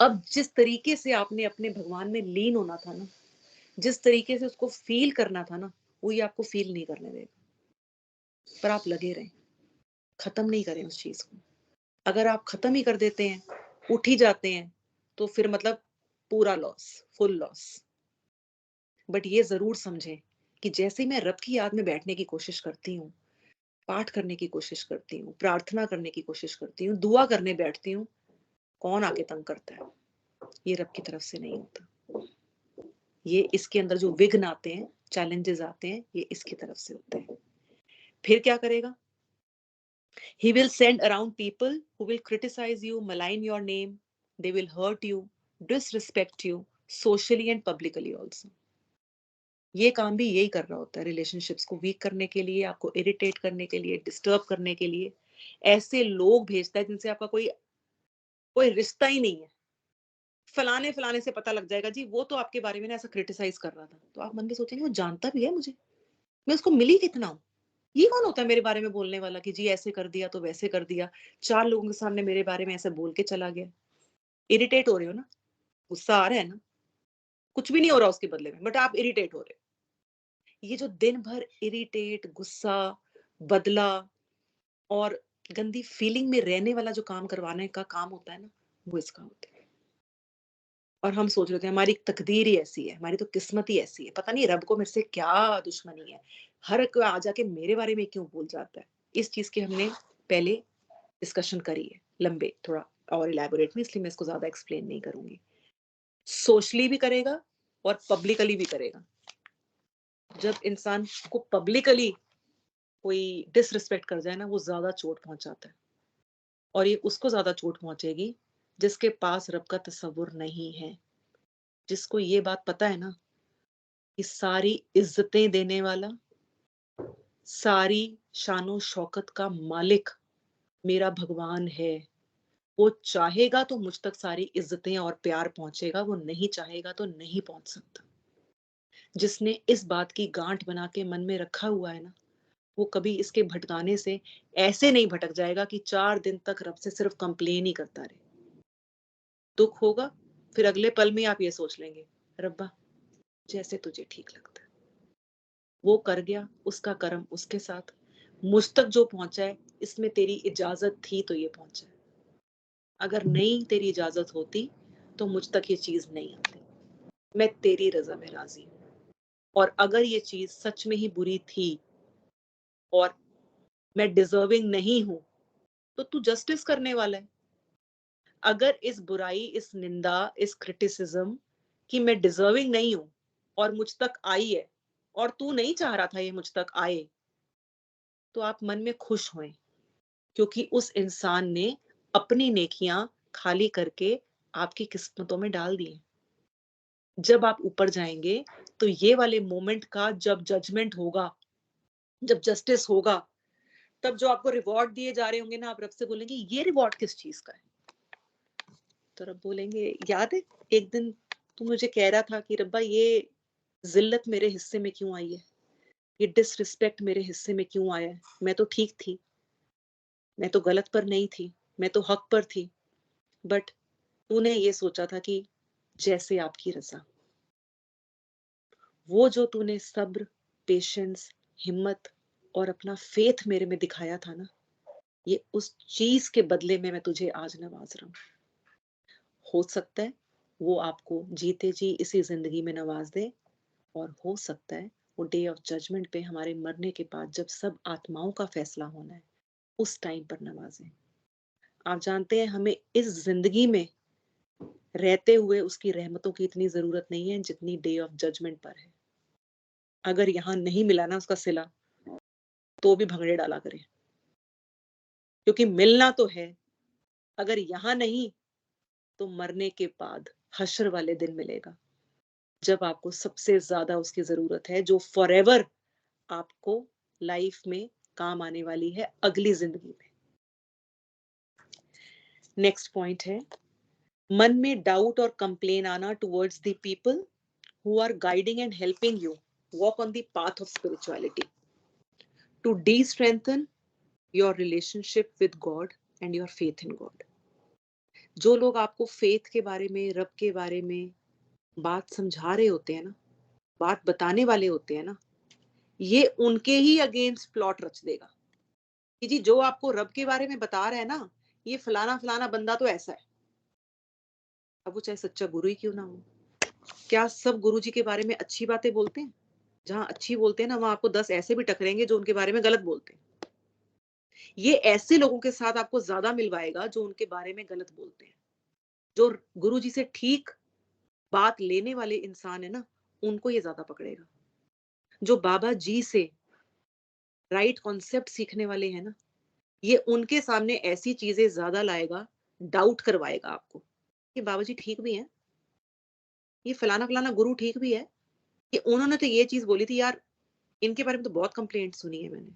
अब जिस तरीके से आपने अपने भगवान में लीन होना था ना, जिस तरीके से उसको फील करना था ना, वो ये आपको फील नहीं करने देगा। पर आप लगे रहें, खत्म नहीं करें उस चीज को। अगर आप खत्म ही कर देते हैं, उठ ही जाते हैं, तो फिर मतलब पूरा लॉस, फुल लॉस। बट ये जरूर समझें कि जैसे मैं रब की याद में बैठने की कोशिश करती हूँ, पाठ करने की कोशिश करती हूँ, प्रार्थना करने की कोशिश करती हूँ, दुआ करने बैठती हूँ, कौन आके तंग करता है? ये रब की तरफ से नहीं होता। ये इसके अंदर जो विघ्न आते हैं, चैलेंजेस आते हैं, ये इसकी तरफ से होते हैं। फिर क्या करेगा? He will send around people who will criticize you, malign your name, they will hurt you, disrespect you, socially and publicly also. ये काम भी यही कर रहा होता है, रिलेशनशिप्स को वीक करने के लिए, आपको इरिटेट करने के लिए, डिस्टर्ब करने के लिए। ऐसे लोग भेजता है जिनसे आपका कोई कोई रिश्ता ही नहीं है। फलाने फलाने से पता लग जाएगा जी, वो तो आपके बारे में ना ऐसा क्रिटिसाइज कर रहा था। तो आप मन में सोचेंगे वो जानता भी है मुझे, मैं उसको मिली कितना हूँ, ये कौन होता है मेरे बारे में बोलने वाला कि जी ऐसे कर दिया तो वैसे कर दिया, 4 लोगों के सामने मेरे बारे में ऐसे बोल के चला गया। इरिटेट हो रहे हो ना, गुस्सा आ रहा है ना, कुछ भी नहीं हो रहा उसके बदले में, बट आप इरिटेट हो रहे हो। ये जो दिन भर इरिटेट, गुस्सा, बदला और गंदी फीलिंग में रहने वाला जो काम करवाने का काम होता है ना, वो इसका होता है। और हम सोच रहे थे हमारी तकदीर ही ऐसी है, हमारी तो किस्मत ही ऐसी है, पता नहीं रब को मेरे से क्या दुश्मनी है, हर कोई आ जाके मेरे बारे में क्यों बोल जाता है। इस चीज की हमने पहले डिस्कशन करी है लंबे, थोड़ा और इलेबोरेट में, इसलिए मैं इसको ज्यादा एक्सप्लेन नहीं करूंगी। सोशली भी करेगा और पब्लिकली भी करेगा। जब इंसान को पब्लिकली कोई डिसरिस्पेक्ट कर जाए ना, वो ज्यादा चोट पहुंचाता है, और ये उसको ज्यादा चोट पहुंचेगी जिसके पास रब का तसव्वुर नहीं है, जिसको ये बात पता है ना कि सारी इज्जतें देने वाला, सारी शानो शौकत का मालिक मेरा भगवान है, वो चाहेगा तो मुझ तक सारी इज्जतें और प्यार पहुंचेगा, वो नहीं चाहेगा तो नहीं पहुंच सकता। जिसने इस बात की गांठ बना के मन में रखा हुआ है ना, वो कभी इसके भटकाने से ऐसे नहीं भटक जाएगा कि 4 दिन तक रब से सिर्फ कंप्लेन ही करता रहे। दुख होगा, फिर अगले पल में आप ये सोच लेंगे, रब्बा जैसे तुझे ठीक लगता है। वो कर गया, उसका कर्म उसके साथ। मुझ तक जो पहुंचा है, इसमें तेरी इजाजत थी तो ये पहुंचा है। अगर नहीं तेरी इजाजत होती तो मुझ तक ये चीज नहीं आती। मैं तेरी रजा में राजी हूं। और अगर ये चीज सच में ही बुरी थी और मैं डिजर्विंग नहीं हूं, तो तू जस्टिस करने वाला है। अगर इस बुराई, इस निंदा, इस क्रिटिसिज्म कि मैं डिजर्विंग नहीं हूं और मुझ तक आई है, और तू नहीं चाह रहा था ये मुझ तक आए, तो आप मन में खुश होएं, क्योंकि उस इंसान ने अपनी नेकियां खाली करके आपकी किस्मतों में डाल दी हैं। जब आप ऊपर जाएंगे तो ये वाले मोमेंट का जब जजमेंट होगा, जब जस्टिस होगा, तब जो आपको रिवॉर्ड दिए जा रहे होंगे ना, आप रब से बोलेंगे ये रिवॉर्ड किस चीज का है? तो रब बोलेंगे, याद है एक दिन तू मुझे कह रहा था कि रब्बा ये जिल्लत मेरे हिस्से में क्यों आई है, ये डिसरिस्पेक्ट मेरे हिस्से में क्यों आया है? मैं तो ठीक थी, मैं तो गलत पर नहीं थी, मैं तो हक पर थी। बट तूने ये सोचा था कि जैसे आपकी रजा। वो जो तूने सब्र, पेशेंस, हिम्मत और अपना फेथ मेरे में दिखाया था ना, ये उस चीज के बदले में मैं तुझे आज नवाज रहा हूँ। हो सकता है वो आपको जीते जी इसी जिंदगी में नवाज दे, और हो सकता है वो डे ऑफ जजमेंट पे हमारे मरने के बाद जब सब आत्माओं का फैसला होना है, उस टाइम पर नवाजे। आप जानते हैं हमें इस जिंदगी में रहते हुए उसकी रहमतों की इतनी जरूरत नहीं है जितनी डे ऑफ जजमेंट पर है। अगर यहाँ नहीं मिला ना उसका सिला, तो भी भंगड़े डाला करें, क्योंकि मिलना तो है। अगर यहाँ नहीं तो मरने के बाद हश्र वाले दिन मिलेगा, जब आपको सबसे ज्यादा उसकी जरूरत है, जो फॉरएवर आपको लाइफ में काम आने वाली है अगली जिंदगी में। नेक्स्ट पॉइंट है, मन में डाउट और कंप्लेन आना towards the people who are guiding and helping you walk on the path of spirituality to de-strengthen your relationship with God and your faith in God. जो लोग आपको फेथ के बारे में, रब के बारे में बात समझा रहे होते हैं ना, बात बताने वाले होते हैं ना, ये उनके ही अगेंस्ट प्लॉट रच देगा कि जी जो आपको रब के बारे में बता रहा है ना, ये फलाना फलाना बंदा तो ऐसा है। अब वो चाहे सच्चा गुरु ही क्यों ना हो। क्या सब गुरु जी के बारे में अच्छी बातें बोलते हैं? जहां अच्छी बोलते हैं ना, वहां आपको 10 ऐसे भी टकरेंगे जो उनके बारे में गलत बोलते हैं। ये ऐसे लोगों के साथ आपको ज्यादा मिलवाएगा जो उनके बारे में गलत बोलते हैं। जो गुरु जी से ठीक बात लेने वाले इंसान है ना, उनको ये ज्यादा पकड़ेगा। जो बाबा जी से राइट कॉन्सेप्ट सीखने वाले हैं ना, ये उनके सामने ऐसी चीजें ज्यादा लाएगा, डाउट करवाएगा आपको कि बाबा जी ठीक भी हैं, ये फलाना फलाना गुरु ठीक भी है, कि उन्होंने तो ये चीज बोली थी यार, इनके बारे में तो बहुत कंप्लेंट सुनी है मैंने,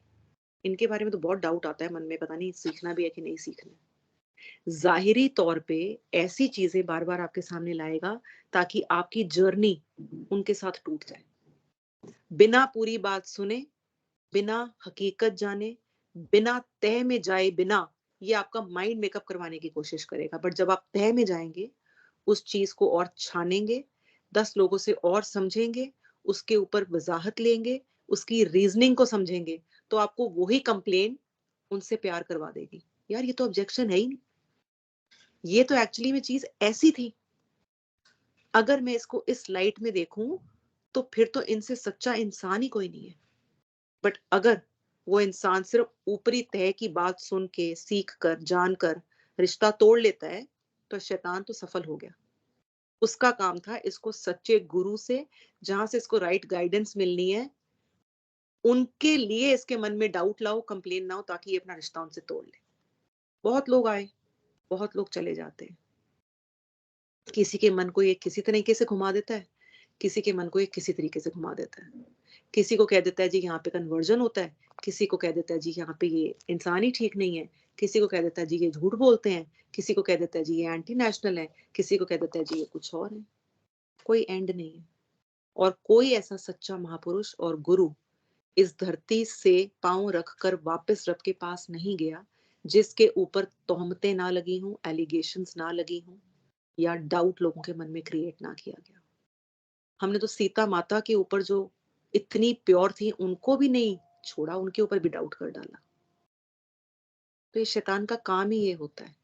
इनके बारे में तो बहुत डाउट आता है मन में, पता नहीं सीखना भी है कि नहीं सीखना। जाहिरी तौर पे ऐसी चीजें बार बार आपके सामने लाएगा ताकि आपकी जर्नी उनके साथ टूट जाए। बिना पूरी बात सुने, बिना हकीकत जाने, बिना तह में जाए बिना, ये आपका माइंड मेकअप करवाने की कोशिश करेगा। बट जब आप तह में जाएंगे, उस चीज को और छानेंगे, 10 लोगों से और समझेंगे, उसके ऊपर वजाहत लेंगे, उसकी रीजनिंग को समझेंगे, तो आपको वही कंप्लेन उनसे प्यार करवा देगी। यार ये तो ऑब्जेक्शन है ही नहीं, ये तो एक्चुअली में चीज ऐसी थी। अगर मैं इसको इस लाइट में देखूं तो फिर तो इनसे सच्चा इंसान ही कोई नहीं है। बट अगर वो इंसान सिर्फ ऊपरी तह की बात सुन के, सीख कर, जान कर रिश्ता तोड़ लेता है, तो शैतान तो सफल हो गया। उसका काम था इसको सच्चे गुरु से, जहां से इसको राइट गाइडेंस मिलनी है, उनके लिए इसके मन में डाउट लाओ, कंप्लेन ना हो, ताकि ये अपना रिश्ता उनसे तोड़ ले। बहुत लोग आए, बहुत लोग चले जाते हैं। किसी के मन को ये किसी तरीके से घुमा देता है, किसी के मन को ये किसी तरीके से घुमा देता है। किसी को कह देता है जी यहाँ पे कन्वर्जन होता है, किसी को कह देता है जी यहाँ पे ये इंसान ही ठीक नहीं है, किसी को कह देता है जी ये झूठ बोलते हैं, किसी को कह देता है जी ये एंटी नेशनल है, किसी को कह देता है जी ये कुछ और है। कोई एंड नहीं है। और कोई ऐसा सच्चा महापुरुष और गुरु इस धरती से पांव रखकर वापस रब के पास नहीं गया जिसके ऊपर तोहमतें ना लगी हों, एलिगेशंस ना लगी हों, या डाउट लोगों के मन में क्रिएट ना किया गया। हमने तो सीता माता के ऊपर जो इतनी प्योर थी उनको भी नहीं छोड़ा, उनके ऊपर भी डाउट कर डाला। तो ये शैतान का काम ही ये होता है।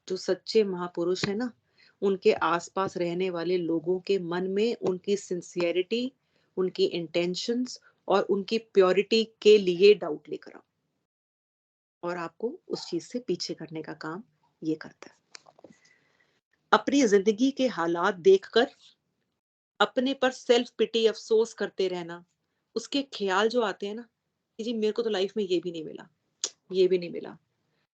जो सच्चे महापुरुष है ना, उनके आसपास रहने वाले लोगों के मन में उनकी सिंसियरिटी, उनकी इंटेंशंस और उनकी प्योरिटी के लिए डाउट लेकर आओ, और आपको उस चीज से पीछे करने का काम ये करता है। अपनी जिंदगी के हालात देखकर अपने पर सेल्फ पिटी, अफसोस करते रहना, उसके ख्याल जो आते हैं ना कि जी मेरे को तो लाइफ में ये भी नहीं मिला, ये भी नहीं मिला,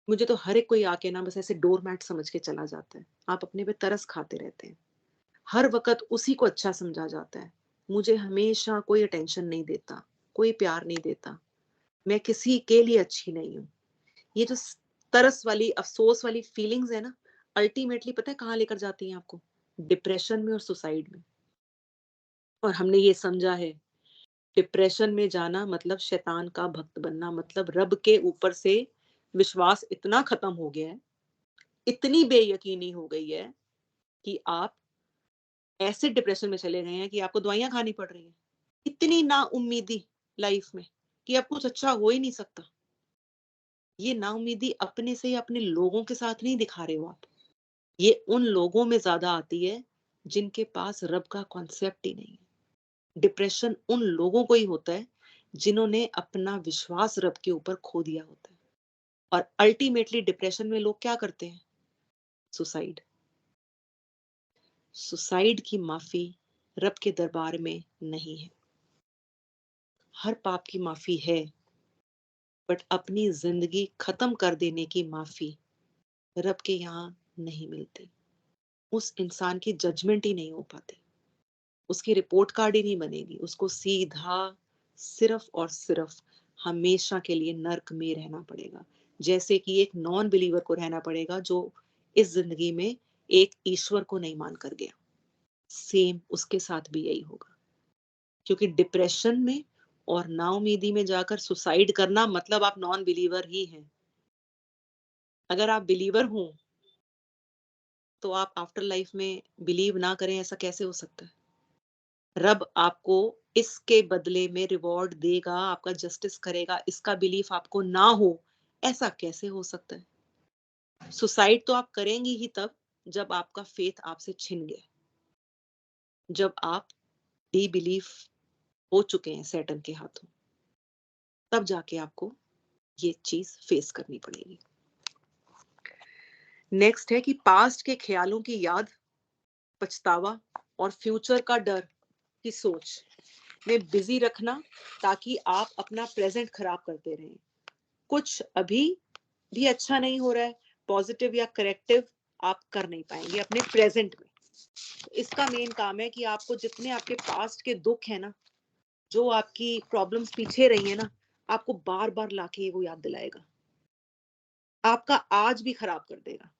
मुझे तो हर एक कोई आके ना बस ऐसे डोरमैट समझ के चला जाता है। आप अपने पे तरस खाते रहते हैं, हर वक्त उसी को अच्छा समझा जाता है। मुझे हमेशा कोई अटेंशन नहीं देता, कोई प्यार नहीं देता, मैं किसी के लिए अच्छी नहीं हूँ। ये जो तरस वाली, अफसोस वाली फीलिंग्स है ना, अल्टीमेटली पता है कहाँ लेकर जाती हैं आपको? डिप्रेशन में और सुसाइड में। और हमने ये समझा है डिप्रेशन में जाना मतलब शैतान का भक्त बनना, मतलब रब के ऊपर से विश्वास इतना खत्म हो गया है, इतनी बेयकीनी हो गई है कि आप ऐसे डिप्रेशन में चले गए हैं कि आपको दवाइयां खानी पड़ रही हैं। इतनी नाउम्मीदी लाइफ में कि अब कुछ अच्छा हो ही नहीं सकता। ये नाउम्मीदी अपने से या अपने लोगों के साथ नहीं दिखा रहे हो आप, ये उन लोगों में ज्यादा आती है जिनके पास रब का कॉन्सेप्ट ही नहीं है। डिप्रेशन उन लोगों को ही होता है जिन्होंने अपना विश्वास रब के ऊपर खो दिया होता है। और अल्टीमेटली डिप्रेशन में लोग क्या करते हैं? सुसाइड। सुसाइड की माफी रब के दरबार में नहीं है। हर पाप की माफी है, बट अपनी जिंदगी खत्म कर देने की माफी रब के यहाँ नहीं मिलती। उस इंसान की जजमेंट ही नहीं हो पाती, उसकी रिपोर्ट कार्ड ही नहीं बनेगी, उसको सीधा सिर्फ और सिर्फ हमेशा के लिए नर्क में रहना पड़ेगा, जैसे कि एक नॉन बिलीवर को रहना पड़ेगा जो इस जिंदगी में एक ईश्वर को नहीं मान कर गया। सेम उसके साथ भी यही होगा, क्योंकि डिप्रेशन में और नाउमीदी में जाकर सुसाइड करना मतलब आप नॉन बिलीवर ही हैं। अगर आप बिलीवर हो तो आप आफ्टर लाइफ में बिलीव ना करें, ऐसा कैसे हो सकता है? रब आपको इसके बदले में रिवॉर्ड देगा, आपका जस्टिस करेगा, इसका बिलीफ आपको ना हो, ऐसा कैसे हो सकता है? सुसाइड तो आप करेंगे ही तब जब आपका फेथ आपसे छिन गया, जब आप डी बिलीफ हो चुके हैं सैटन के हाथों, तब जाके आपको ये चीज फेस करनी पड़ेगी। नेक्स्ट है कि पास्ट के ख्यालों की याद, पछतावा और फ्यूचर का डर की सोच में बिजी रखना, ताकि आप अपना प्रेजेंट खराब करते रहें। कुछ अभी भी अच्छा नहीं हो रहा है, पॉजिटिव या करेक्टिव आप कर नहीं पाएंगे अपने प्रेजेंट में। तो इसका मेन काम है कि आपको जितने आपके पास्ट के दुख है ना, जो आपकी प्रॉब्लम्स पीछे रही है ना, आपको बार बार लाके वो याद दिलाएगा, आपका आज भी खराब कर देगा,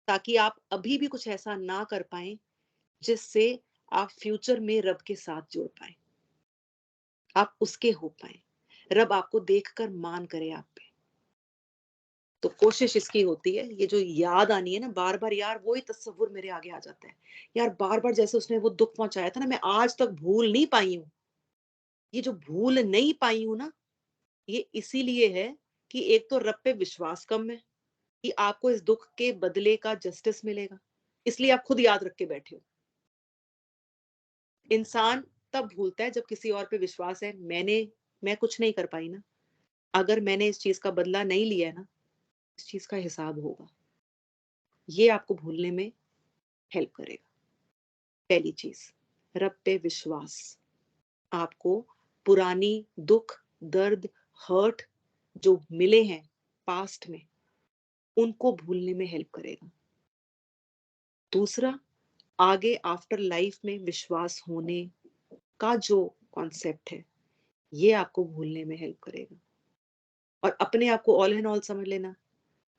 ताकि आप अभी भी कुछ ऐसा ना कर पाए जिससे आप फ्यूचर में रब के साथ जुड़ पाए, आप उसके हो पाए, रब आपको देखकर मान करे आप पे। तो कोशिश इसकी होती है, ये जो याद आनी है ना बार बार, यार वही तस्वुर मेरे आगे आ जाता है, यार बार बार जैसे उसने वो दुख पहुंचाया था ना, मैं आज तक भूल नहीं पाई हूँ। ये जो भूल नहीं पाई हूँ ना, ये इसीलिए है कि एक तो रब पे विश्वास कम है कि आपको इस दुख के बदले का जस्टिस मिलेगा, इसलिए आप खुद याद रख के बैठे हो। इंसान तब भूलता है जब किसी और पे विश्वास है, मैं कुछ नहीं कर पाई ना, अगर मैंने इस चीज का बदला नहीं लिया है ना, इस चीज का हिसाब होगा। ये आपको भूलने में हेल्प करेगा। पहली चीज, रब पे विश्वास आपको पुरानी दुख, दर्द, हर्ट जो मिले हैं पास्ट में, उनको भूलने में हेल्प करेगा। दूसरा, आगे आफ्टर लाइफ में विश्वास होने का जो कॉन्सेप्ट है, ये आपको भूलने में हेल्प करेगा। और अपने आप को ऑल एंड ऑल समझ लेना,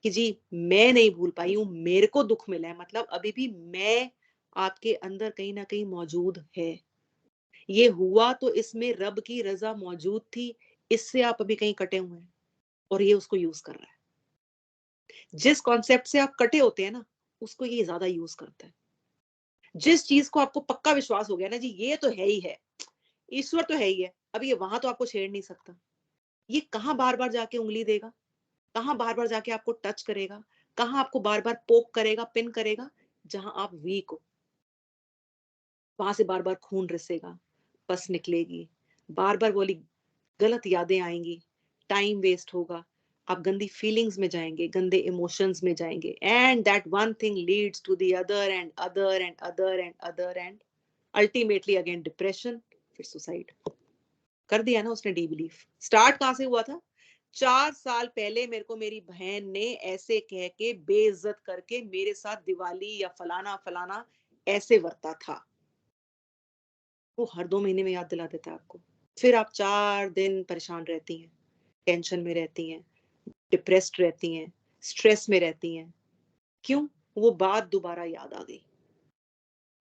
कि जी मैं नहीं भूल पाई हूँ, मेरे को दुख मिला है, मतलब अभी भी मैं आपके अंदर कहीं न कहीं मौजूद है। ये हुआ तो इसमें रब की रज़ा मौजूद थी, इससे आप अभी कहीं कटे हुए हैं और ये उसको यूज़ कर रहा है। जिस कॉन्सेप्ट से आप कटे होते हैं ना, उसको ये ज़्यादा यूज़ करता है। जिस चीज़ को आपको पक्का विश्वास हो गया ना जी ये तो है ही है, ईश्वर तो है ही है, अब ये वहाँ तो आपको छेड़ नहीं सकता। ये कहाँ बार-बार जाके उँगली देगा? कहाँ बार-बार जाके आपको टच करेगा? कहाँ आपको बार-बार पोक करेगा, पिन करेगा? जहाँ आप वीक हो। वहाँ से बार-बार खून रिसेगा, पस निकलेगी, बार-बार वो वाली गलत यादें आएँगी, टाइम वेस्ट होगा, आप गंदी फीलिंग्स में जाएँगे, गंदे इमोशंस में जाएँगे and that one thing leads to the other and other and other and other and ultimately again depression, फिर सुसाइड। कर दिया ना उसने डिबिलीव। स्टार्ट कहाँ से हुआ था? 4 साल पहले मेरे को मेरी बहन ने ऐसे कह के बेइज्जत करके मेरे साथ दिवाली या फलाना-फलाना ऐसे बरता था। वो हर 2 महीने में याद दिला देता है आपको। फिर आप 4 दिन परेशान रहती हैं, टेंशन में रहती हैं, डिप्रेस्ड रहती हैं, स्ट्रेस में रहती हैं। क्यों? वो बात दोबारा याद आ गई।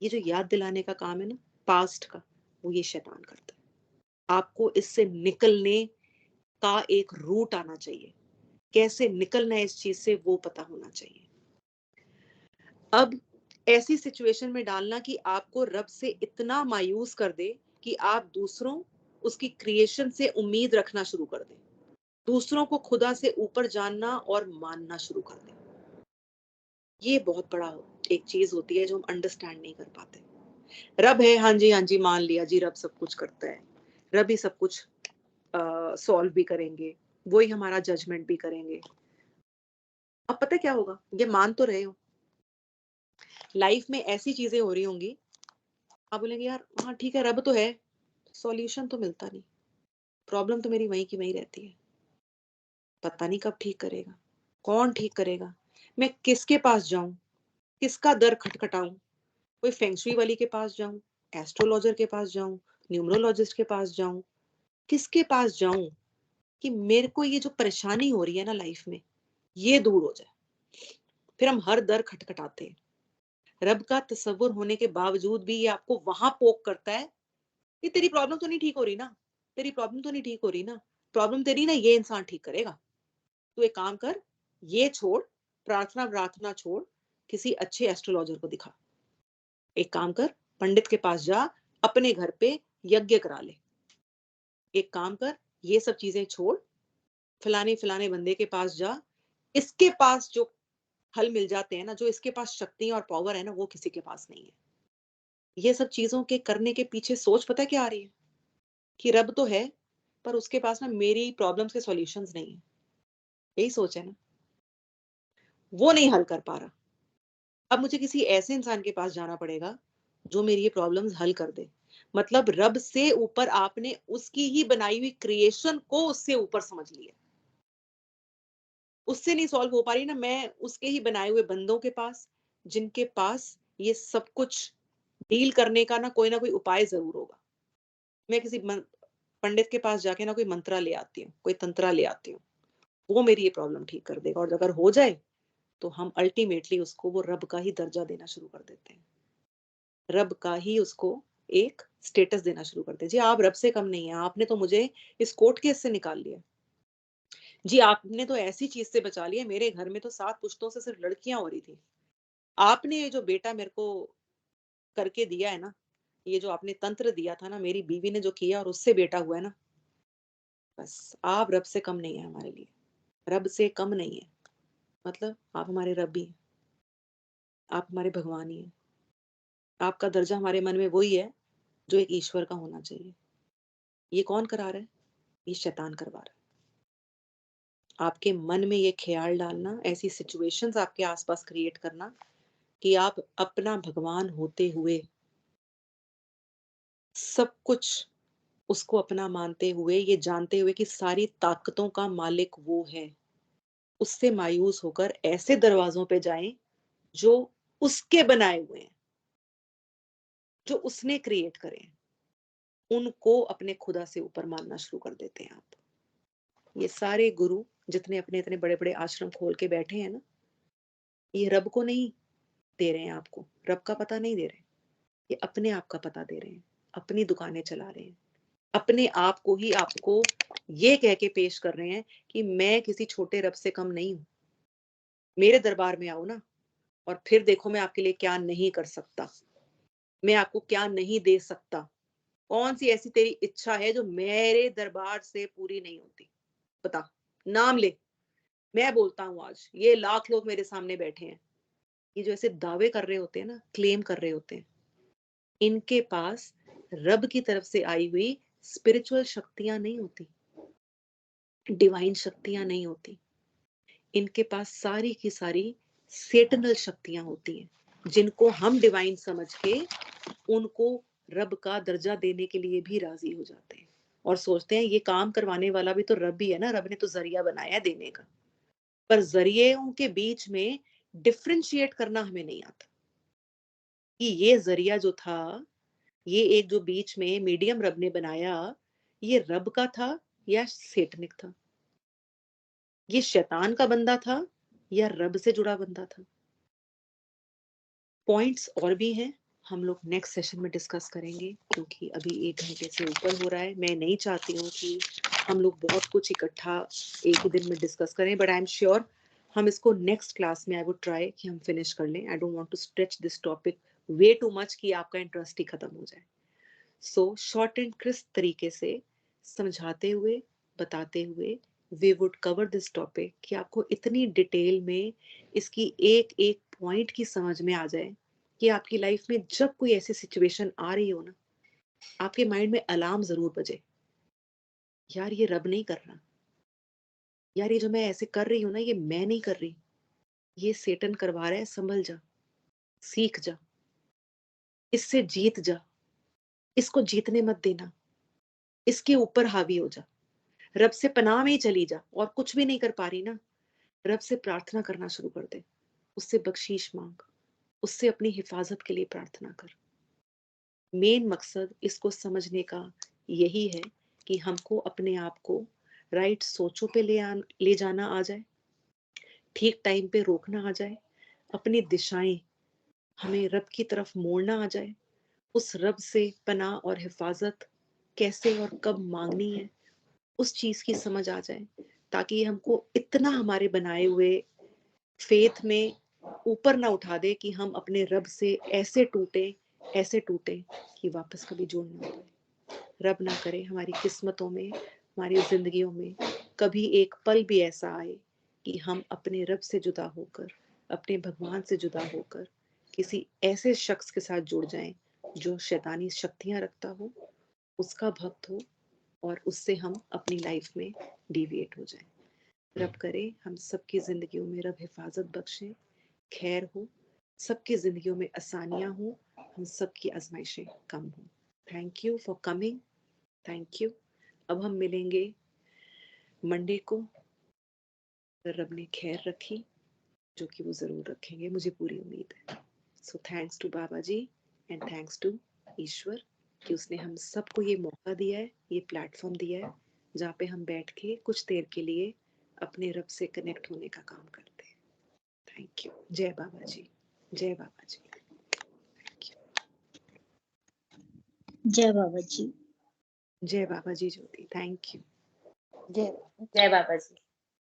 ये जो याद दिलाने का काम है ना पास्ट का, वो ये शैतान करता है। आपको इससे निकलने का एक रूट आना चाहिए। कैसे निकलना है इस चीज़ से वो पता होना चाहिए। अब ऐसी सिचुएशन में डालना कि आपको रब से इतना मायूस कर दे कि आप दूसरों उसकी क्रिएशन से उम्मीद रखना शुरू कर दें। दूसरों को खुदा से ऊपर जानना और मानना शुरू कर दें। ये बहुत बड़ा एक चीज़ होती है जो हम अंडरस्टैंड नहीं कर पाते। रब है, हाँ जी, मान लिया जी रब सब कुछ करता है। रब ही सब कुछ सॉल्व भी करेंगे, वो ही हमारा जजमेंट भी करेंगे। अब पता है क्या होगा? ये मान तो रहे हो, लाइफ में ऐसी चीज़ें हो रही होंगी, आप बोलेंगे यार हाँ ठीक है, रब तो है, सॉल्यूशन तो मिलता नहीं, प्रॉब्लम तो मेरी वहीं की वहीं रहती है। पता नहीं कब ठीक करेगा, कौन ठीक करेगा? मैं किसके पास जाऊँ? किसका दर खटखटाऊँ? कोई फेंग शुई वाली के पास जाऊँ, एस्ट्रोलॉजर के पास जाऊँ, न्यूमरोलॉजिस्ट के पास जाऊँ, किसके पास जाऊँ कि मेरे को ये जो परेशानी हो रही है ना लाइफ में, ये दूर हो जाए? फिर हम हर दर खटखटाते हैं। रब का तसव्वुर होने के बावजूद भी ये आपको वहाँ पोक करता है, ये तेरी प्रॉब्लम तो नहीं ठीक हो रही ना, तेरी प्रॉब्लम तो नहीं ठीक हो रही ना, प्रॉब्लम तेरी ना ये इंसान ठीक करेगा। तू एक काम कर, ये छोड़, प्रार्थना-वार्थना छोड़, किसी अच्छे एस्ट्रोलॉजर को दिखा। एक काम कर, पंडित के पास जा, अपने घर पे यज्ञ करा ले। एक काम कर, ये सब चीज़ें छोड़, फलाने-फलाने बंदे के पास जा, इसके पास जो हल मिल जाते हैं ना, जो इसके पास शक्ति और पावर है ना, वो किसी के पास नहीं है। ये सब चीज़ों के करने के पीछे सोच पता है क्या आ रही है? कि रब तो है, पर उसके पास ना मेरी प्रॉब्लम्स के सॉल्यूशंस नहीं है। यही सोच है ना? वो नहीं हल कर पा रहा। अब मुझे किसी ऐसे इंसान के पास जाना पड़ेगा, जो मेरी ये प्रॉब्लम्स हल कर दे। मतलब रब से ऊपर आपने उसकी ही बनाई हुई क्रिएशन को उससे ऊपर समझ लिया। उससे नहीं सॉल्व हो पा रही ना, मैं उसके ही बनाए हुए बंदों के पास, जिनके पास ये सब कुछ डील करने का ना कोई उपाय ज़रूर होगा। मैं किसी पंडित के पास जाके ना कोई मंत्रा ले आती हूँ, कोई तंत्रा ले आती हूँ। वो मेरी ये प्रॉब्लम ठीक कर देगा और अगर हो जाए, तो हम अल्टीमेटली उसको वो रब का ही दर्जा देना शुरू कर देते हैं। रब का ही उसको एक स्टेटस देना शुरू करते हैं। जी, आप रब से कम नहीं हैं, आपने तो मुझे इस कोर्ट केस से निकाल लिया। जी, आपने तो ऐसी चीज़ से बचा लिया, मेरे घर में तो 7 पुश्तों से सिर्फ लड़कियाँ हो रही थी। आपने ये जो बेटा मेरे को करके दिया है ना, ये जो आपने तंत्र दिया था ना, मेरी बीवी ने जो किया और उससे बेटा हुआ है ना, बस आप रब से कम नहीं है हमारे लिए। रब से कम नहीं है, मतलब आप हमारे रब ही हैं, आप हमारे भगवान ही हैं। आपका दर्जा हमारे मन में वही है, जो एक ईश्वर का होना चाहिए। ये कौन करा रहा है? ये शैतान करवा रहा है। आपके मन में ये ख़्याल डालना, ऐसी सिचुएशंस आपके आस-पास क्रिएट करना कि आप अपना भगवान होते हुए, सब कुछ उसको अपना मानते हुए, ये जानते हुए कि सारी ताकतों का मालिक वो है, उससे मायूस होकर ऐसे दरवाज़ों पे जाएँ, जो उसके बनाए हुए हैं, जो उसने क्रिएट करे हैं। उनको अपने खुदा से ऊपर मानना शुरू कर देते हैं आप। ये सारे गुरु जितने अपने इतने बड़े बड़े आश्रम खोल के बैठे हैं ना, ये रब को नहीं दे रहे हैं आपको, रब का पता नहीं दे रहे, ये अपने आप का पता दे रहे हैं, अपनी दुकानें चला रहे हैं, अपने आप को ही आपको ये कह के पेश कर रहे हैं कि मैं किसी छोटे रब से कम नहीं हूं, मेरे दरबार में आओ ना, और फिर देखो मैं आपके लिए क्या नहीं कर सकता, मैं आपको क्या नहीं दे सकता, कौन सी ऐसी तेरी इच्छा है जो मेरे दरबार से पूरी नहीं होती, बता, नाम ले। मैं बोलता हूं आज ये लाख लोग मेरे सामने बैठे हैं, ये जो ऐसे दावे कर रहे होते हैं ना, क्लेम कर रहे होते हैं, इनके पास रब की तरफ से आई हुई स्पिरिचुअल शक्तियां नहीं होती, डिवाइन शक्तियां नहीं होती, इनके पास सारी की सारी सेटनल शक्तियां होती हैं, जिनको हम डिवाइन समझ के उनको रब का दर्जा देने के लिए भी राजी हो जाते हैं और सोचते हैं ये काम करवाने वाला भी तो रब ही है ना, रब ने तो जरिया बनाया है देने का। पर जरियों के बीच में डिफरेंशिएट करना हमें नहीं आता कि ये जरिया जो था, ये एक जो बीच में मीडियम रब ने बनाया, ये रब का था या सेटनिक था, ये शैतान का बंदा था या रब से जुड़ा बंदा था। पॉइंट्स और भी हैं, हम लोग नेक्स्ट सेशन में डिस्कस करेंगे, क्योंकि अभी 1 घंटे से ऊपर हो रहा है। मैं नहीं चाहती हूँ कि हम लोग बहुत कुछ इकट्ठा एक ही दिन में डिस्कस करें, बट आई एम श्योर हम इसको नेक्स्ट क्लास में आई वुड ट्राई कि हम फिनिश कर लें। I don't want to stretch this topic way too much कि आपका इंटरेस्ट ही खत्म हो जाए। सो शॉर्ट एंड क्रिस्प तरीके से समझाते हुए, बताते हुए we would cover this topic कि आपको इतनी डिटेल में इसकी एक एक पॉइंट की समझ में आ जाए कि आपकी लाइफ में जब कोई ऐसी सिचुएशन आ रही हो ना, आपके माइंड में अलार्म जरूर बजे, यार ये रब नहीं कर रहा, यार ये जो मैं ऐसे कर रही हूं ना, ये मैं नहीं कर रही, ये सेटन करवा रहा है, संभल जा, सीख जा, इससे जीत जा, इसको जीतने मत देना, इसके ऊपर हावी हो जा, रब से पनाह में ही चली जा, और कुछ भी नहीं कर पा रही ना, रब से प्रार्थना करना शुरू कर दे, उससे बख्शीश मांग, उससे अपनी हिफाजत के लिए प्रार्थना कर। मेन मकसद इसको समझने का यही है कि हमको अपने आप को राइट सोचों पे ले जाना आ जाए, ठीक टाइम पे रोकना आ जाए, अपनी दिशाएं हमें रब की तरफ मोड़ना आ जाए, उस रब से पनाह और हिफाजत कैसे और कब मांगनी है उस चीज की समझ आ जाए, ताकि हमको इतना हमारे बनाए हुए फेथ में ऊपर ना उठा दे कि हम अपने रब से ऐसे टूटे कि वापस कभी जुड़ ना पाए। रब ना करे हमारी किस्मतों में, हमारी जिंदगियों में कभी एक पल भी ऐसा आए कि हम अपने रब से जुदा होकर, अपने भगवान से जुदा होकर किसी ऐसे शख्स के साथ जुड़ जाएं जो शैतानी शक्तियां रखता हो, उसका भक्त हो, और उससे हम अपनी लाइफ में डिविएट हो जाएं। रब करे हम सबकी जिंदगियों में रब हिफाजत बख्शे, खैर हो, सबकी जिंदगियों में आसानियां हो, हम सबकी आजमाइशें कम हो। Thank you for coming, thank you. अब हम मिलेंगे मंडे को, रब ने खैर रखी, जो कि वो जरूर रखेंगे, मुझे पूरी उम्मीद है। So thanks to Baba ji and thanks to Ishwar कि उसने हम सबको ये मौका दिया है, ये प्लेटफॉर्म दिया है जहाँ पे हम बैठ के कुछ देर के लिए अपने रब से कनेक्ट होने का काम करते हैं। Thank you. जय बाबा जी, जय बाबा जी। Thank you. जय बाबा जी। जय बाबा जी ज्योति। Thank you. जय बाबा जी।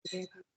जय बाबा।